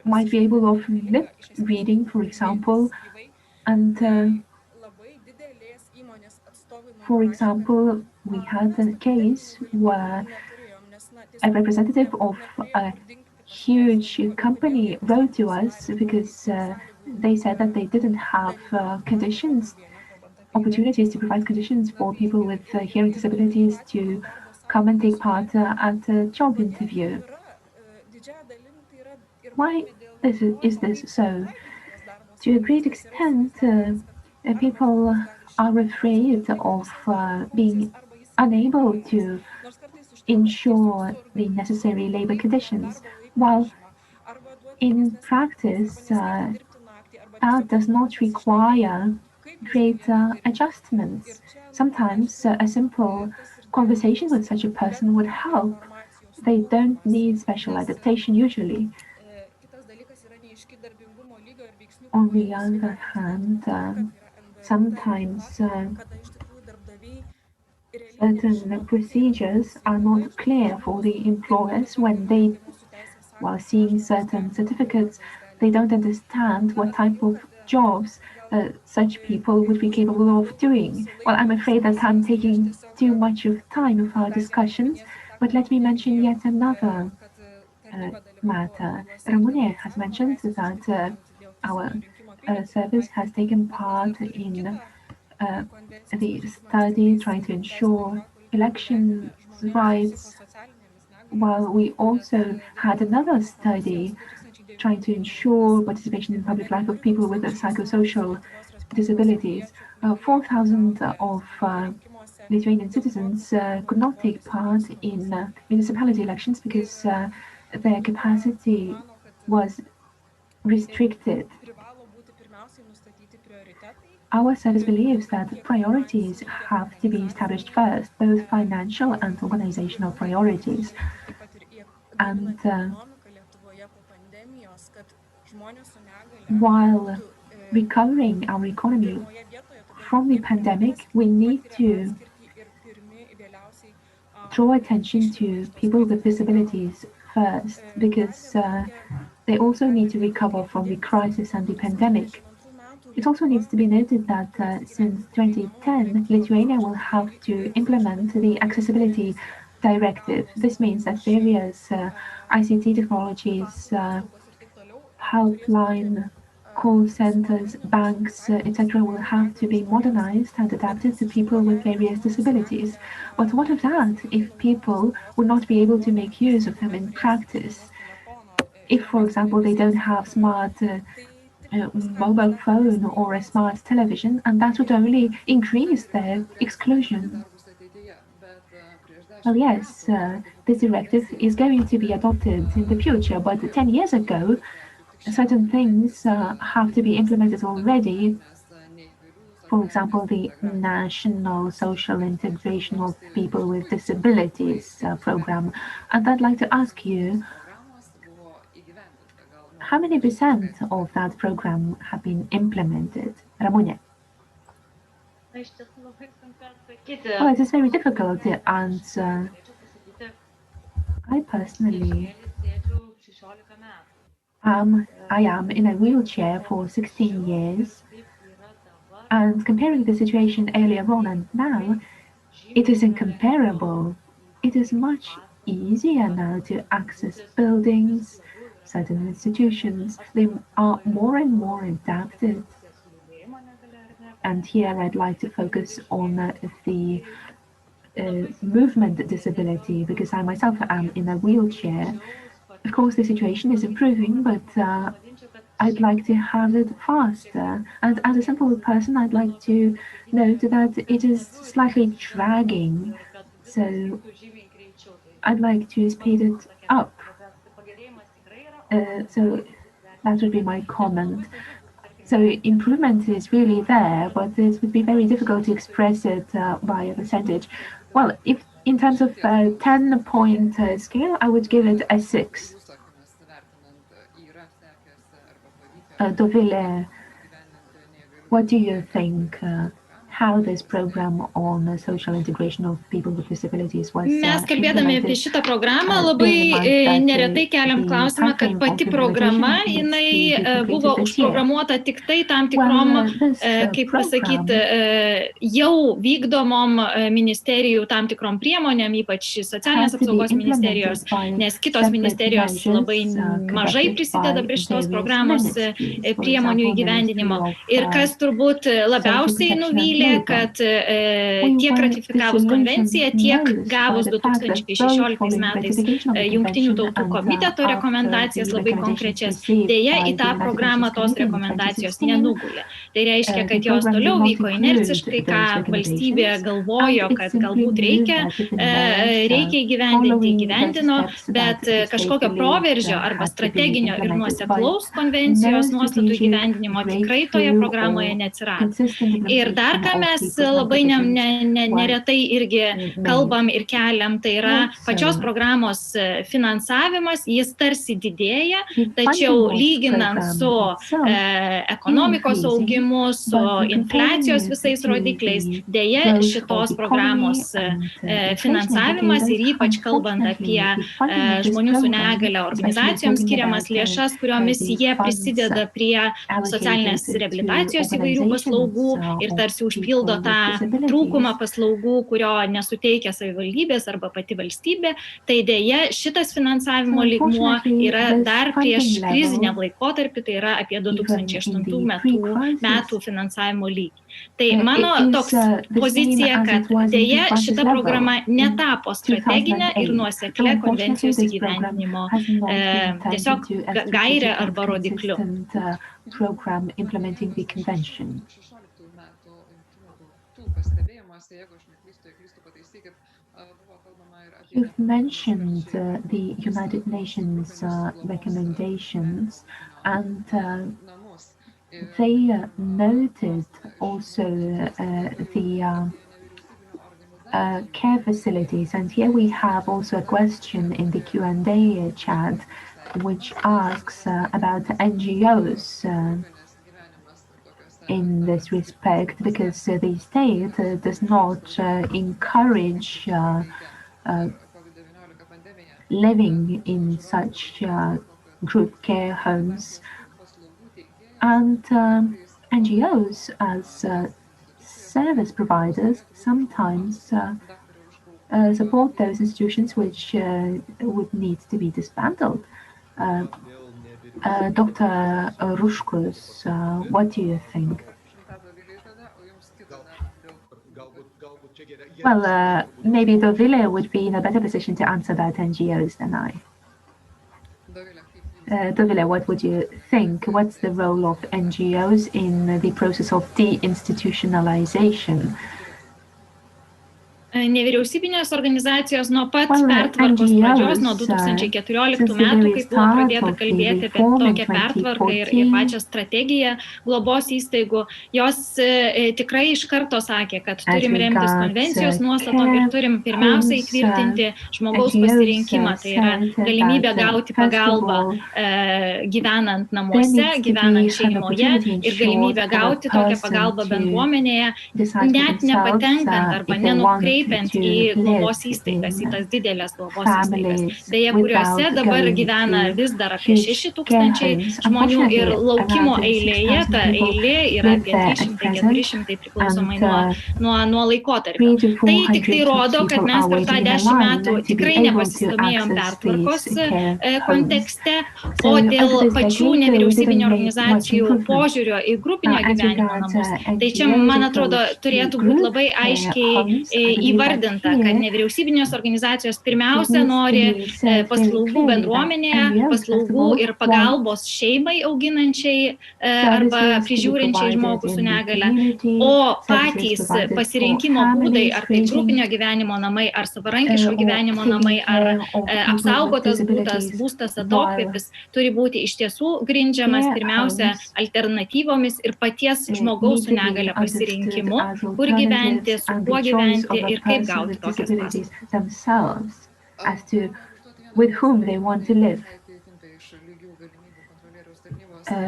might be able of lip reading, for example. And for example, we had a case where a representative of a huge company wrote to us because they said that they didn't have opportunities to provide conditions for people with hearing disabilities to come and take part at a job interview. Why is this so? To a great extent, people are afraid of being unable to ensure the necessary labor conditions, while in practice, that does not require greater adjustments. Sometimes a simple conversation with such a person would help. They don't need special adaptation usually. On the other hand, sometimes certain procedures are not clear for the employers when they, while seeing certain certificates, they don't understand what type of jobs such people would be capable of doing. Well, I'm afraid that I'm taking too much of time of our discussions, but let me mention yet another matter. Ramune has mentioned that our service has taken part in the study trying to ensure election rights, while we also had another study trying to ensure participation in public life of people with psychosocial disabilities. 4,000 of Lithuanian citizens could not take part in municipality elections because their capacity was restricted. Our service believes that priorities have to be established first, both financial and organizational priorities. And while recovering our economy from the pandemic, we need to draw attention to people with disabilities first, because they also need to recover from the crisis and the pandemic. It also needs to be noted that since 2010, Lithuania will have to implement the Accessibility Directive. This means that various ICT technologies, helpline, call centers, banks, etc. will have to be modernized and adapted to people with various disabilities. But what of that if people would not be able to make use of them in practice? If, for example, they don't have smart mobile phone or a smart television, and that would only increase their exclusion. Well, yes, this directive is going to be adopted in the future, but 10 years ago, certain things have to be implemented already. For example, the National Social Integration of People with Disabilities program. And I'd like to ask you, how many % of that program have been implemented? Ramune. Well, it is very difficult to answer. I personally I am in a wheelchair for 16 years, and comparing the situation earlier on and now, it is incomparable. It is much easier now to access buildings, certain institutions. They are more and more adapted. And here I'd like to focus on the movement disability, because I myself am in a wheelchair. Of course, the situation is improving, but I'd like to have it faster. And as a simple person, I'd like to note that it is slightly dragging. So I'd like to speed it up. So that would be my comment. So improvement is really there, but it would be very difficult to express it by a percentage. Well, if in terms of 10-point scale, I would give it a 6. Dovilė, what do you think? How this program on social integration of people with disabilities was Mes kalbėdami apie šitą programą labai neretai keliam klausimą, kad pati programa, jinai buvo užprogramuota tik tai tam tikrom, kaip pasakyti, jau vykdomom ministerijų tam tikrom priemonėm, ypač socialinės apsaugos ministerijos, nes kitos ministerijos labai mažai prisideda prie šitos programos priemonių įgyvendinimo. Ir kas turbūt labiausiai nuvylė didelė, kad tiek ratifikavus konvenciją, tiek gavus 2016 metais Jungtinių tautų komiteto rekomendacijas labai konkrečias, dėja į tą programą tos rekomendacijos nenugulė. Tai reiškia, kad jos toliau vyko inerciškai, ką valstybė galvojo, kad galbūt reikia įgyvendino, bet kažkokio proveržio arba strateginio ir nuoseklaus konvencijos nuostatų įgyvendinimo tikrai toje programoje neatsirado. Ir dar ką mes labai neretai irgi kalbam ir keliam, tai yra pačios programos finansavimas, jis tarsi didėja, tačiau lyginant su ekonomikos augimu, su infliacijos visais rodikliais, dėja šitos programos finansavimas ir ypač kalbant apie žmonių su negale organizacijoms skiriamas lėšas, kuriomis jie prisideda prie socialinės reabilitacijos įvairių paslaugų ir tarsi užpildo tą trūkumą paslaugų, kurio nesuteikia savivaldybės arba pati valstybė, tai dėja šitas finansavimo lygmuo yra dar prieš krizinę laikotarpį, tai yra apie 2008 metų finansavimo lygį. Tai mano toks pozicija, kad dėja šita programa netapo strateginė ir nuoseklia konvencijos įgyvendinimo tiesiog gairė arba rodikliu. You've mentioned the United Nations recommendations, and they noted also the care facilities. And here we have also a question in the Q&A chat, which asks about NGOs in this respect, because the state does not encourage living in such group care homes. And NGOs as service providers sometimes support those institutions which would need to be dismantled. Dr. Ruškus, what do you think? Well, maybe Dovilė would be in a better position to answer about NGOs than I. Dovilė, what would you think? What's the role of NGOs in the process of deinstitutionalization? Nevyriausybinės organizacijos nuo pat pertvarkos pradžios, nuo 2014 metų, kai buvo pradėta kalbėti apie tokią pertvarką ir pačią strategiją globos įstaigų, jos tikrai iš karto sakė, kad turim remtis konvencijos nuostatom ir turim pirmiausia įtvirtinti žmogaus pasirinkimą, tai yra galimybė gauti pagalbą gyvenant namuose, gyvenant šeimoje ir galimybė gauti tokią pagalbą bendruomenėje, net nepatenkant arba nenukreipiant į globos įstaigas, į tas didelės globos įstaigas. Beje, kuriuose dabar gyvena vis dar apie 6,000 žmonių ir laukimo eilėje, ta eilė yra apie 300-400 priklausomai nuo laikotarpio. Tai tik tai rodo, kad mes per tą 10 metų tikrai nepasistumėjom pertvarkos kontekste, o dėl pačių nevyriausybinių organizacijų požiūrio į grupinio gyvenimo namus. Tai čia, man atrodo, turėtų būti labai aiškiai įvardinta, kad nevyriausybinės organizacijos pirmiausia nori paslaugų bendruomenėje, paslaugų ir pagalbos šeimai auginančiai arba prižiūrinčiai žmogų su negale, o patys pasirinkimo būdai, ar tai grupinio gyvenimo namai, ar savarankiško gyvenimo namai, ar apsaugotas būstas atokvėpis, turi būti iš tiesų grindžiamas pirmiausia alternatyvomis ir paties žmogaus su negale pasirinkimu, kur gyventi, su kuo gyventi ir kaip gauti tokias paslaugas. As to with whom they want to live.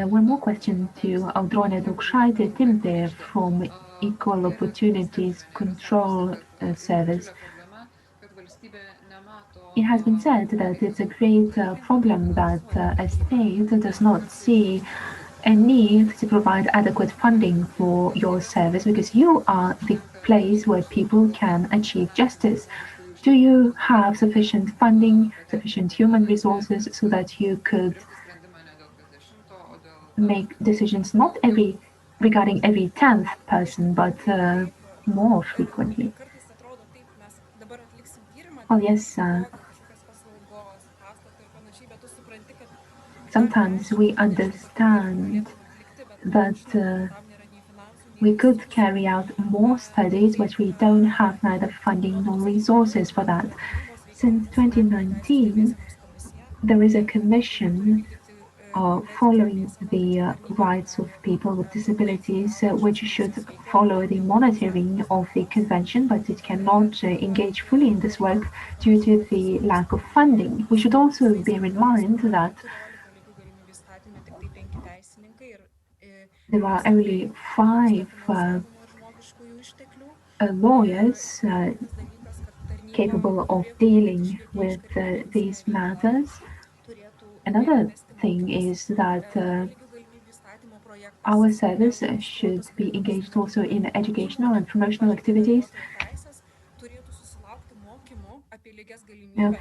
One more question to Audronė Daukšaitė-Timpė from Equal Opportunities Control Service. It has been said that it's a great problem that a state does not see a need to provide adequate funding for your service because you are the place where people can achieve justice. Do you have sufficient funding, sufficient human resources so that you could make decisions not every regarding every 10th person, but more frequently. Well, yes, sometimes we understand that we could carry out more studies, but we don't have neither funding nor resources for that. Since 2019, there is a commission following the rights of people with disabilities, which should follow the monitoring of the convention, but it cannot engage fully in this work due to the lack of funding. We should also bear in mind that there are only 5 lawyers capable of dealing with these matters. Another thing is that our service should be engaged also in educational and promotional activities.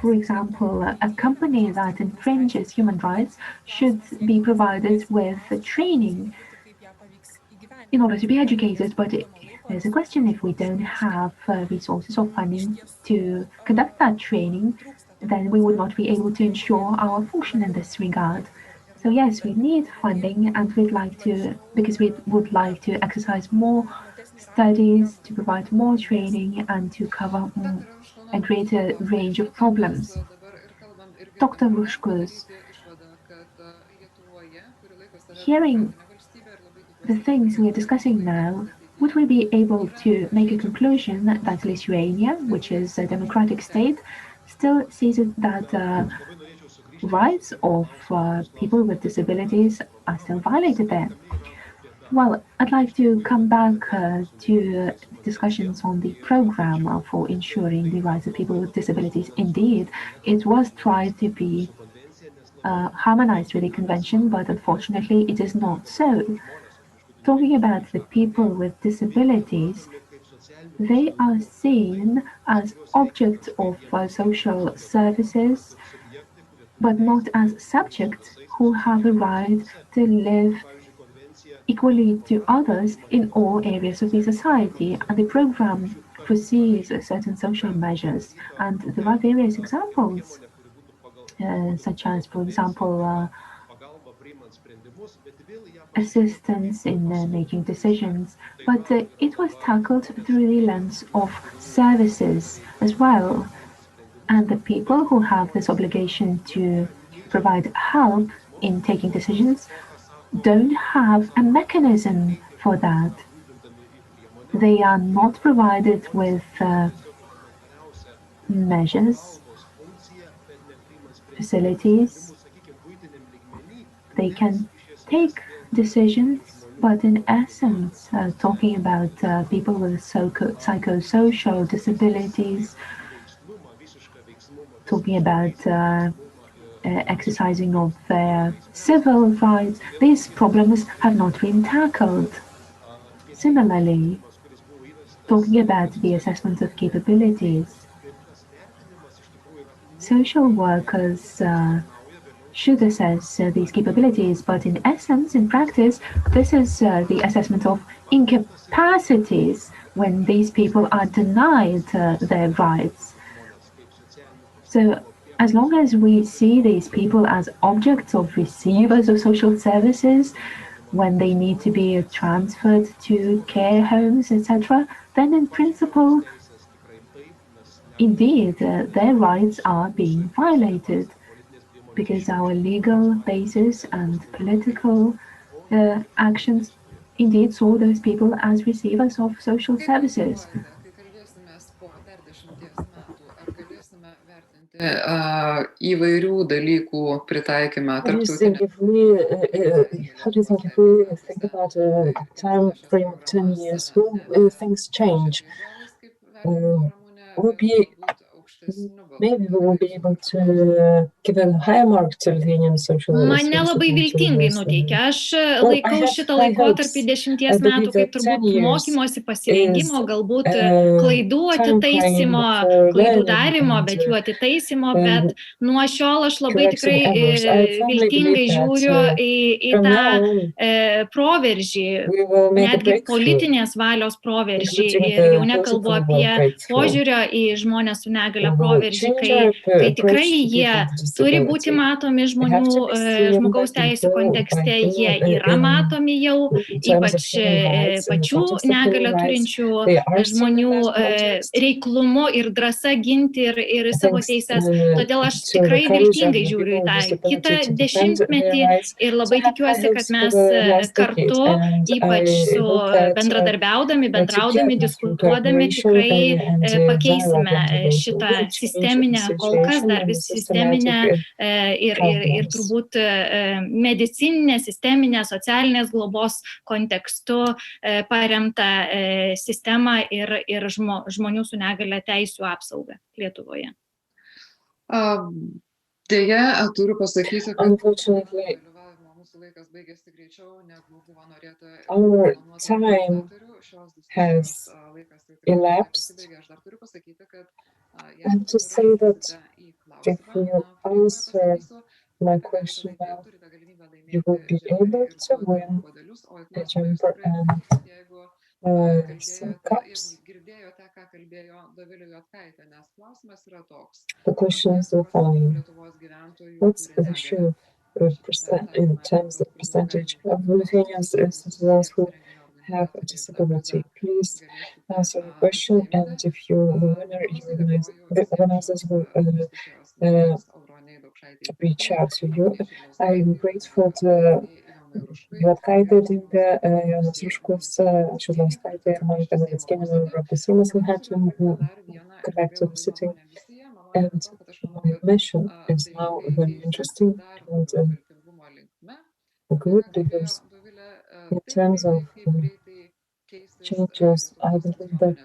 For example, a company that infringes human rights should be provided with training in order to be educated, but there's a question: if we don't have resources or funding to conduct that training, then we would not be able to ensure our function in this regard. So yes, we need funding, and we'd like to, because we would like to exercise more studies, to provide more training, and to cover a greater range of problems. Dr. Ruškus, hearing the things we are discussing now, would we be able to make a conclusion that Lithuania, which is a democratic state, still sees it that rights of people with disabilities are still violated there? Well, I'd like to come back to discussions on the program for ensuring the rights of people with disabilities. Indeed, it was tried to be harmonized with the convention, but unfortunately it is not so. Talking about the people with disabilities, they are seen as objects of social services, but not as subjects who have a right to live equally to others in all areas of the society. And the program foresees certain social measures, and there are various examples, such as, for example, assistance in making decisions, but it was tackled through the lens of services as well. And the people who have this obligation to provide help in taking decisions don't have a mechanism for that. They are not provided with measures, facilities. They can take decisions, but in essence, talking about people with psychosocial disabilities, talking about exercising of their civil rights, these problems have not been tackled. Similarly, talking about the assessment of capabilities, social workers should assess these capabilities, but in essence, in practice, this is the assessment of incapacities when these people are denied their rights. So as long as we see these people as objects of receivers of social services, when they need to be transferred to care homes, etc., then in principle, indeed, their rights are being violated, because our legal basis and political actions indeed saw those people as receivers of social services. Įvairių dalykų pritaikymą How do you think if we think about a time frame of 10 years, will things change? Will be maybe we will be able to give a higher mark to Lithuanian social Mane labai viltingai nuteikia. Aš laikau šitą laikotarpį 10 metų kaip turbūt mokymosi, pasirengimo, galbūt klaidų atitaisymo, klaidų darimo, bet jų atitaisymo, bet nuo šiol aš labai tikrai viltingai žiūriu į tą proveržį, netgi politinės valios proveržį, ir jau nekalbu apie požiūrio į žmonės su negalia proveržį, kai tikrai jie turi būti matomi žmogaus teisų kontekste, jie yra matomi jau, ypač pačių negalią turinčių žmonių reiklumu ir drąsa ginti ir savo teises. Todėl aš tikrai viltingai žiūriu į tą kitą dešimtmetį ir labai tikiuosi, kad mes kartu, ypač su bendradarbiaudami, bendraudami, diskutuodami, tikrai pakeisime šitą sisteminę, kol kas dar vis sisteminę ir turbūt medicininę, sisteminę, socialinės globos kontekstu paremtą sistemą ir žmonių su negalia teisių apsaugą Lietuvoje. Deja, turiu pasakyti, kad mūsų laikas baigėsi greičiau, negu buvo norėta. Our time has elapsed. And to say that if you answer my question now, you will be able to win a jumper and some cups. The question is the following: what's the share in terms of percentage of Lithuanian citizens who have a disability? Please answer the question, and if you're the winner, the organizers will reach out to you. I'm grateful to Juodkaitė-Timpė, Jonas, Ruškus, Juodkaitė ir Monika who had to go back to the city. And my mission is now very interesting and good, because in terms of changes, I believe that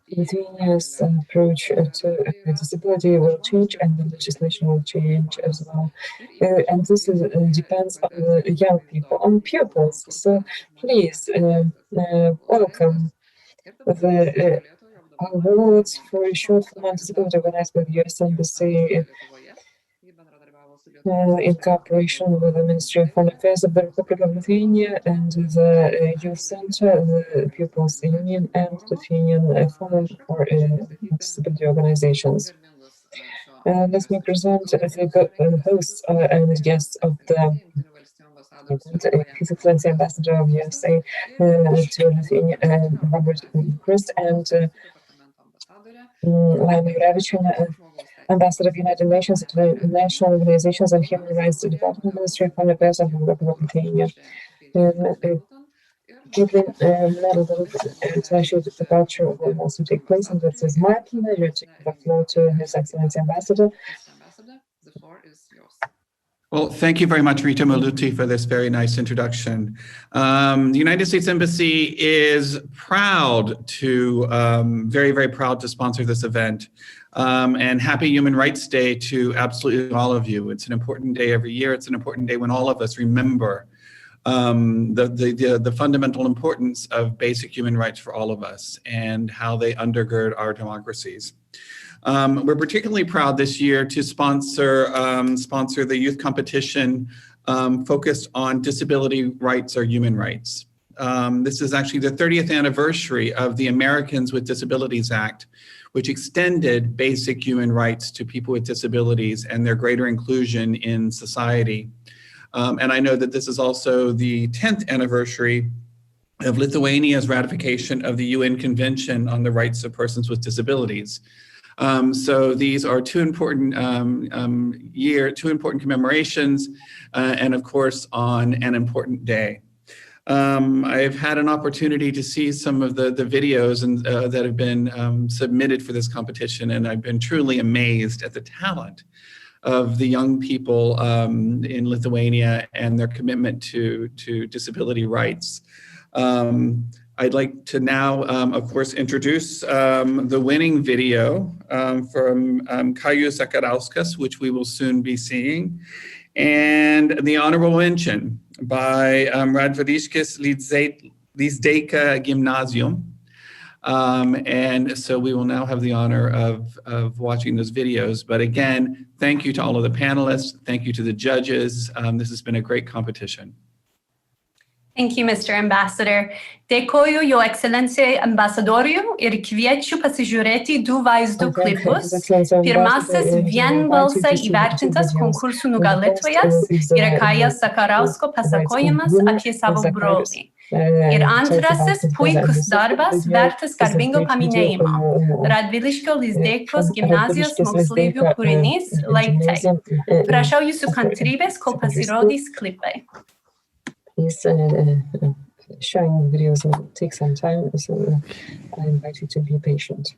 Lithuania's approach to disability will change, and the legislation will change as well. And this depends on the young people, on pupils. So please welcome the awards for a short film disability organized by the US Embassy in cooperation with the Ministry of Foreign Affairs of the Republic of Lithuania and the Youth Center, the Pupils Union, and the Lithuanian Forum for Disability Organizations. Let me present the hosts and guests of the His Excellency Ambassador of USA to Lithuania, Robert Chris, and Laima Jurevičienė, Ambassador of United Nations, International Organizations and Human Rights Development Ministry of Foreign Affairs of the Republic of Lithuania. Given medal attached departure will also take place, and it is my pleasure to give the floor to His Excellency Ambassador. The floor is yours. Well, thank you very much, Rita Miliūtė, for this very nice introduction. The United States Embassy is proud to, very, very proud to sponsor this event. And happy Human Rights Day to absolutely all of you. It's an important day every year. It's an important day when all of us remember the fundamental importance of basic human rights for all of us and how they undergird our democracies. We're particularly proud this year to sponsor the youth competition focused on disability rights or human rights. This is actually the 30th anniversary of the Americans with Disabilities Act, which extended basic human rights to people with disabilities and their greater inclusion in society. And I know that this is also the 10th anniversary of Lithuania's ratification of the UN Convention on the Rights of Persons with Disabilities. So these are two important commemorations, and of course on an important day. I've had an opportunity to see some of the videos that have been submitted for this competition, and I've been truly amazed at the talent of the young people in Lithuania and their commitment to disability rights. I'd like to now, of course, introduce the winning video from Kajus Zakarauskas, which we will soon be seeing, and the honorable mention by Radviliškis Lizdeika Gymnasium. And so we will now have the honor of watching those videos. But again, thank you to all of the panelists. Thank you to the judges. This has been a great competition. Thank you, Mr. Ambassador. Dėkoju Jo Ekscelencijai ambasadoriui ir kviečiu pasižiūrėti du vaizdų klipus. Pirmasis vienbalsiai įvertintas konkursų nugalėtojas yra Kajos Zakarausko pasakojimas apie savo brolį. Ir antrasis puikus darbas vertas garbingo paminėjimo. Radviliškio Lizdeikos gimnazijos moksleivių kūrinys Laiptai. Prašau jūsų kantrybės, kol pasirodys klipai. Please, showing the videos will take some time, so I invite you to be patient.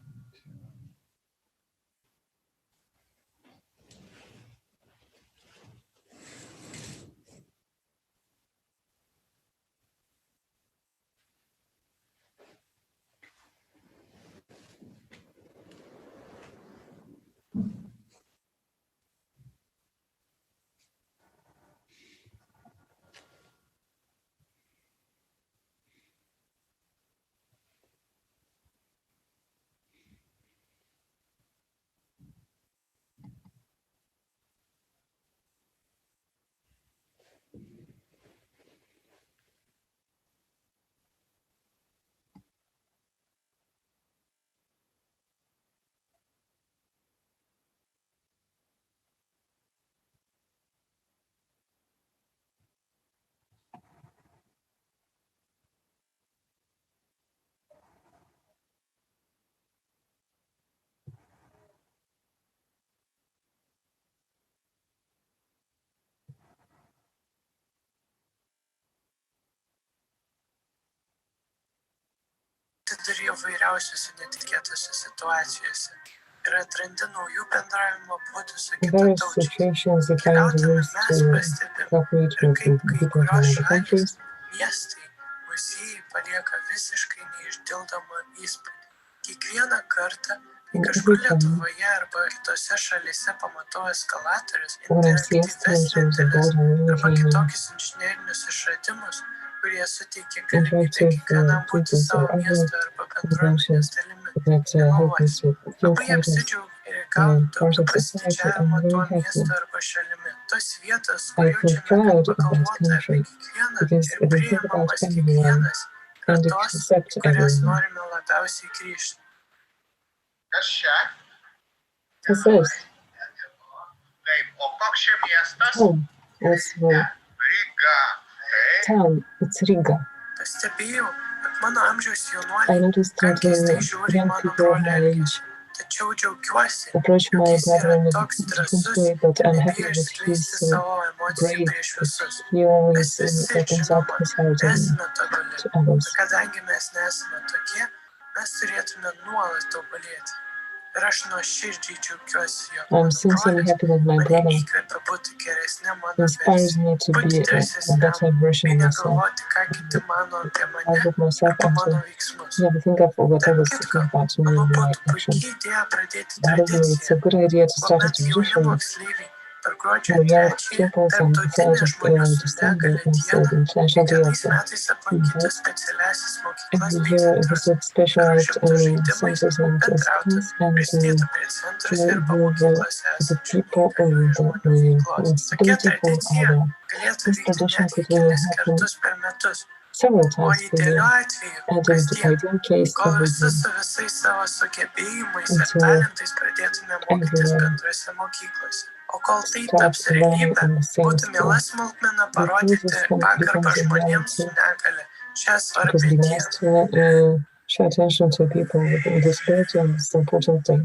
Atsiduri įvairiausiose netikėtose situacijose ir atrandi naujų bendravimo būdų su kitataučiais. Keliaudami mes pastebime, ir kaip kai kurios šalys, miestai, muziejai palieka visiškai neišdildomą įspūdį. Kiekvieną kartą, kai kažkur Lietuvoje arba kitose šalyse pamatau eskalatorius, interaktyvias lenteles arba kitokius inžinerinius išradimus, kurie suteikia galimybę kiekvienam būti savo miesto arba bendruomenės dalimi. Labai apsidžiaugiu ir gaunu tokį pasididžiavimą tuo miestu arba šalimi. Tos vietos, kur jaučiame, kad pagalvota apie kiekvieną ir priimamas kiekvienas, yra tos, kurias norime labiausiai grįžti. Kas čia? Kas this? Taip, o koks čia miestas? Ryga. Town, it's Riga. Pastebėjau, kad mano amžiaus I jaunuoliai noticed that keistai žiūri young mano people brolį my elgesį. age Tačiau džiaugiuosi, approach jog my jis yra brother in a toks different drąsus way, but ir I'm nebijo happy that išskleisti he's savo emocijų brave. prieš visus. He always Mes visi opens up žinoma, his heart nesame tobuli. to others. Ir kadangi mes nesame tokie, mes turėtume nuolat tobulėti. Ir aš nuoširdžiai džiaugiuosi, jog I'm mano sincerely brolis happy that my mane brother įkvepia būti geresne mano inspires versija, me to būti be a drąsesniam, better version bei of myself. negalvoti, ką kiti mano apie I mane put myself arba mano into veiksmus. never think of what Tarp others kitko, think about me manau, and my būtų actions. puikiai idėja pradėti By the way, it's a tradiciją, good idea to start a kuomet jauni tradition moksleiviai per gruodžio for young 3-ąją pupils on the tarptautinę 3rd žmonių of su December negalia and so the dieną International Day of kiekvienais the metais aplankytų Dept. specialiąsias mokyklas Every bei year centrus, visit specialized užimtų žaidimais, centers and bendrautų, schools and prisidėtų prie centruose to arba involve mokyklose the esančių people neįgaliųjų in žmonių the veiklos. Tokia disability for tradicija other. galėtų This vykti tradition netgi could kelis happen kartus per metus, several o times per idealiu year. atveju And in the kasdien. ideal case, Kol every visi day. su visais savo sugebėjimais ir Until talentais pradėtume mokytis everyone bendrose mokyklose. O kol tai starts taps learning realybė, in the same būtų school. miela smulkmena Before parodyti this thing pagarbą becomes a žmonėms su reality, negalia šią it would svarbią be nice dieną. to show attention to people with a disability on this important thing.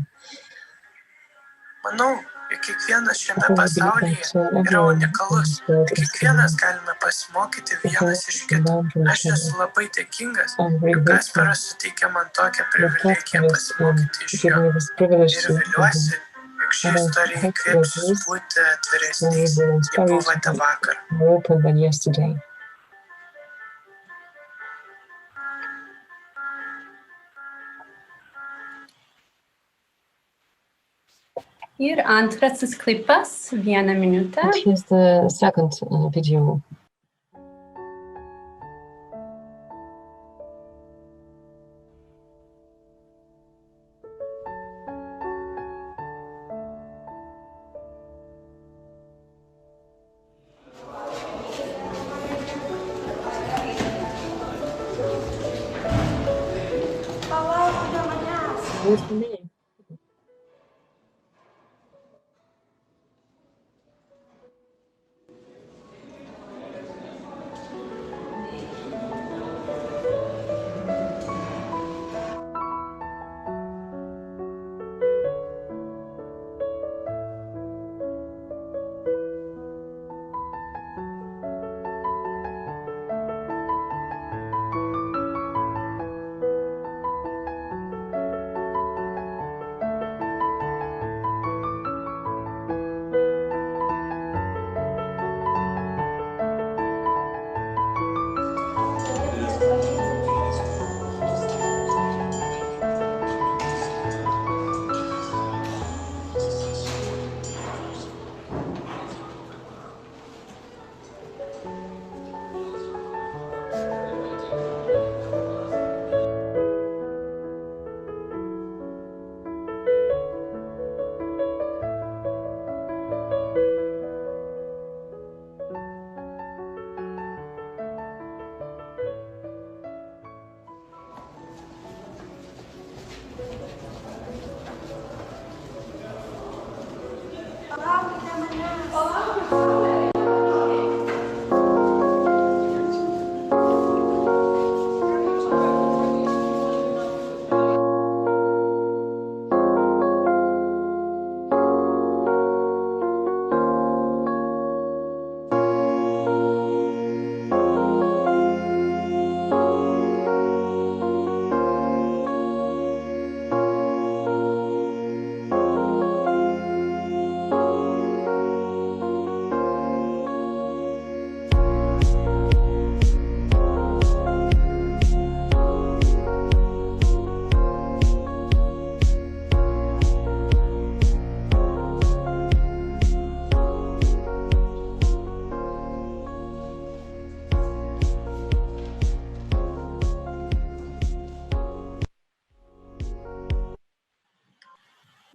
Manau, jog kiekvienas šiame I believe pasaulyje that yra everyone in unikalus. this world is Kiekvienas unique. galime pasimokyti We can vienas iš kito. learn from Aš each esu other. labai dėkingas, I'm very jog grateful. Kasparas suteikė man tokią The privilegiją Kasparas pasimokyti iš gave jo. me this privilege Ir to viliuosi, jog ši And I istorija hope įkvėps that jūs this būti atviresniais, story will nei inspire you buvote to vakar. be more open than yesterday. Ir antrasis klipas, 1 minutė. And here's the second video. Wait for me.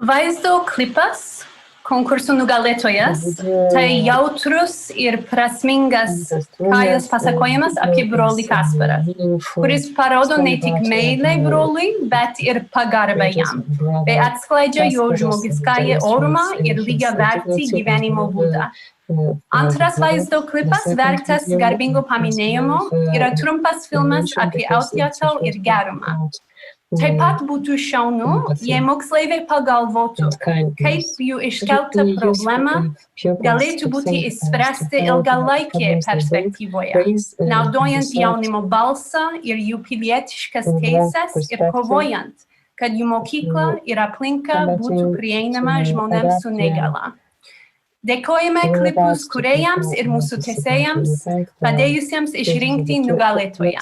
Vaizdo klipas, konkursų nugalėtojas, tai jautrus ir prasmingas Kajos pasakojimas apie brolį Kasparą, kuris parodo ne tik meilę broliui, bet ir pagarbą jam, bei atskleidžia jo žmogiškąjį orumą ir lygiavertį gyvenimo būdą. Antras vaizdo klipas, vertas garbingo paminėjimo, yra trumpas filmas apie atjautą ir gerumą. Taip pat būtų šaunu, jei moksleiviai pagalvotų, kaip jų iškelta problema galėtų būti išspręsta ilgalaikėje perspektyvoje, naudojant jaunimo balsą ir jų pilietiškas teises ir kovojant, kad jų mokykla ir aplinka būtų prieinama žmonėms su negala. Dėkojame klipus kūrėjams ir mūsų teisėjams, padėjusiems išrinkti nugalėtoją.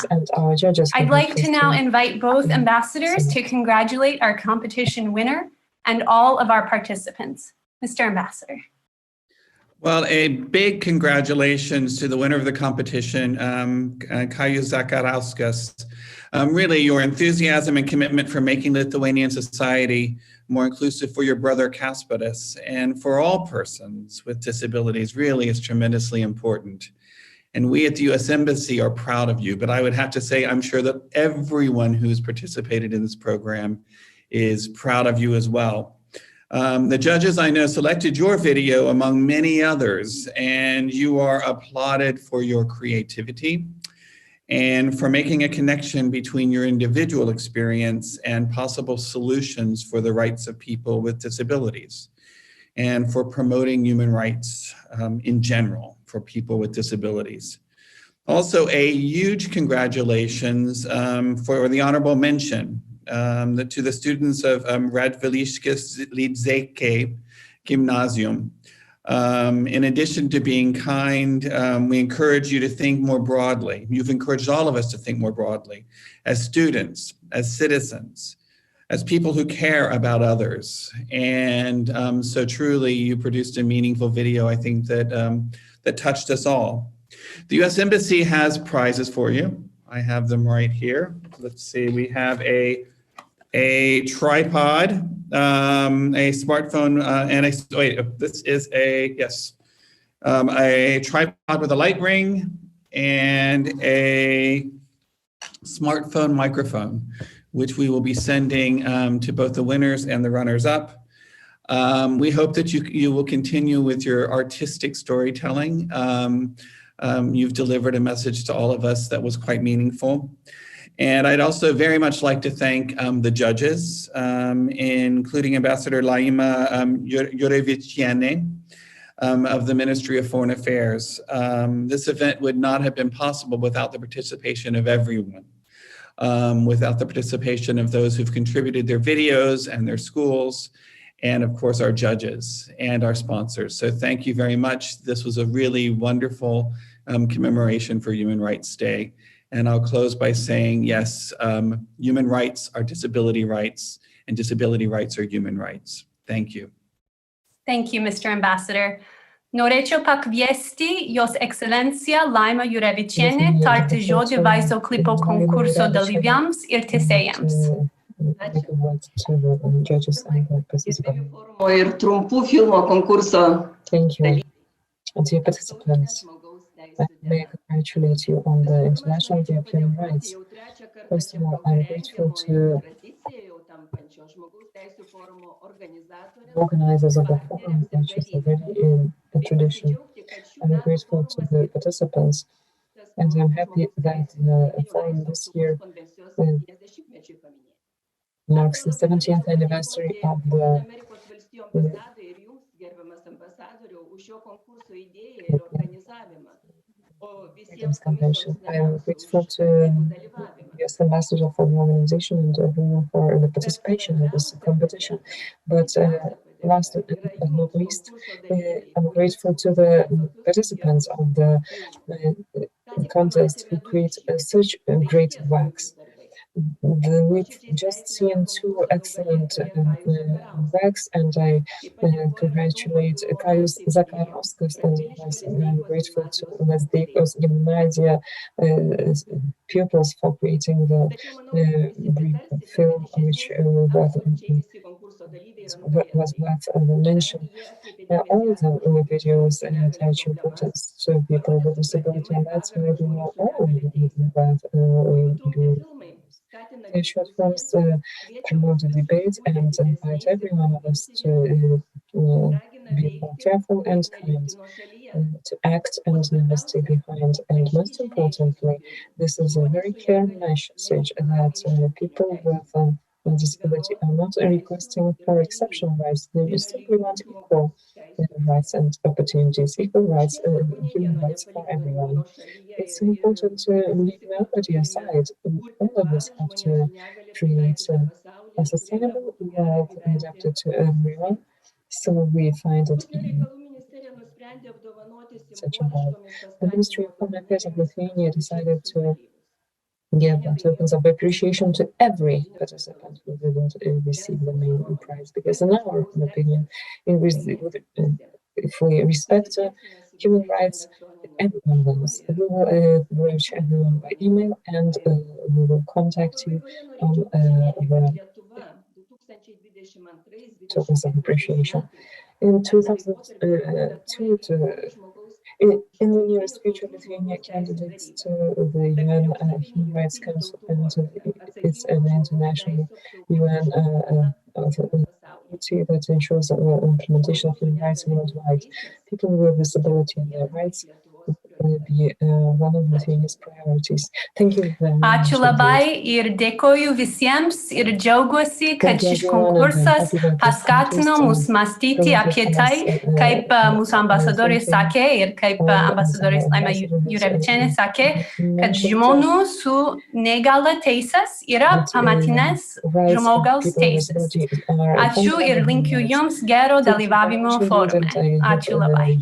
I'd like to now invite both ambassadors to congratulate our competition winner and all of our participants. Mr. Ambassador. Well, a big congratulations to the winner of the competition, Kajus Zakarauskas. Really, your enthusiasm and commitment for making Lithuanian society more inclusive for your brother Kasparas and for all persons with disabilities really is tremendously important. And we at the U.S. Embassy are proud of you, but I would have to say I'm sure that everyone who's participated in this program is proud of you as well. The judges I know selected your video among many others, and you are applauded for your creativity and for making a connection between your individual experience and possible solutions for the rights of people with disabilities, and for promoting human rights in general for people with disabilities. Also, a huge congratulations for the honorable mention to the students of Radviliškis Lidzeke Gymnasium. In addition to being kind, we encourage you to think more broadly. You've encouraged all of us to think more broadly as students, as citizens, as people who care about others. And so truly you produced a meaningful video, I think that touched us all. The U.S. Embassy has prizes for you. I have them right here. Let's see, we have a tripod, a smartphone, and this is a tripod with a light ring and a smartphone microphone, which we will be sending to both the winners and the runners-up. We hope that you will continue with your artistic storytelling. You've delivered a message to all of us that was quite meaningful. And I'd also very much like to thank the judges, including Ambassador Laima Jureviciene of the Ministry of Foreign Affairs. This event would not have been possible without the participation of everyone, without the participation of those who've contributed their videos and their schools, and of course our judges and our sponsors. So thank you very much. This was a really wonderful commemoration for Human Rights Day. And I'll close by saying, yes, human rights are disability rights, and disability rights are human rights. Thank you. Thank you, Mr. Ambassador. Norėčiau pakviesti Jos Ekscelenciją Laimą Jurevicienę tarti žodį vaizdo klipo konkurso dalyviams ir teisėjams. Ir trumpų filmo konkurso. Thank you. And to your participants, may I congratulate you on the International Day of Human Rights. First of all, I'm grateful to organizers of the forum, which is already a tradition. I'm grateful to the participants, and I'm happy that the forum this year marks the 70th anniversary of the Freedoms Convention. I am grateful to the U.S. Ambassador for the organization and everyone for the participation in this competition. But last but not least, I'm grateful to the participants of the contest who create such great works. We've just seen two excellent works, and I congratulate Kajus Zakarovskis, and I'm grateful to Lesdeikos Gimnazia pupils for creating the film, which was worth mention. All of them videos attach importance to people with disability, and that's why we are all about the short films promote the debate and invite every one of us to be more careful and kind, to act and never stay behind. And most importantly, this is a very clear message that people with disability are not requesting for exceptional rights. They simply want equal rights and opportunities, equal rights, human rights for everyone. It's important to leave nobody aside. All of us have to create a sustainable world adapted to everyone. So we find it such a world. The Ministry of Foreign Affairs of Lithuania decided to give tokens of appreciation to every participant who didn't receive the main prize, because in our opinion, if we respect human rights, everyone wins. We will reach everyone by email, and we will contact you on the tokens of appreciation. In 2002, in the nearest future, Lithuania candidates to the UN Human Rights Council, and it's an international UN authority that ensures the implementation of human rights worldwide. People with disability and their rights will be one of Lithuania's priorities. Thank you very much. Ačiū labai ir dėkoju visiems ir džiaugiuosi, kad šis konkursas paskatino mus mąstyti apie tai, kaip mūsų ambasadorė sakė ir kaip ambasadorė Laima Jurevicienė sakė, kad žmonių su negalia teisės yra pamatinės žmogaus teisės. Ačiū ir linkiu jums gero dalyvavimo forume. Ačiū labai.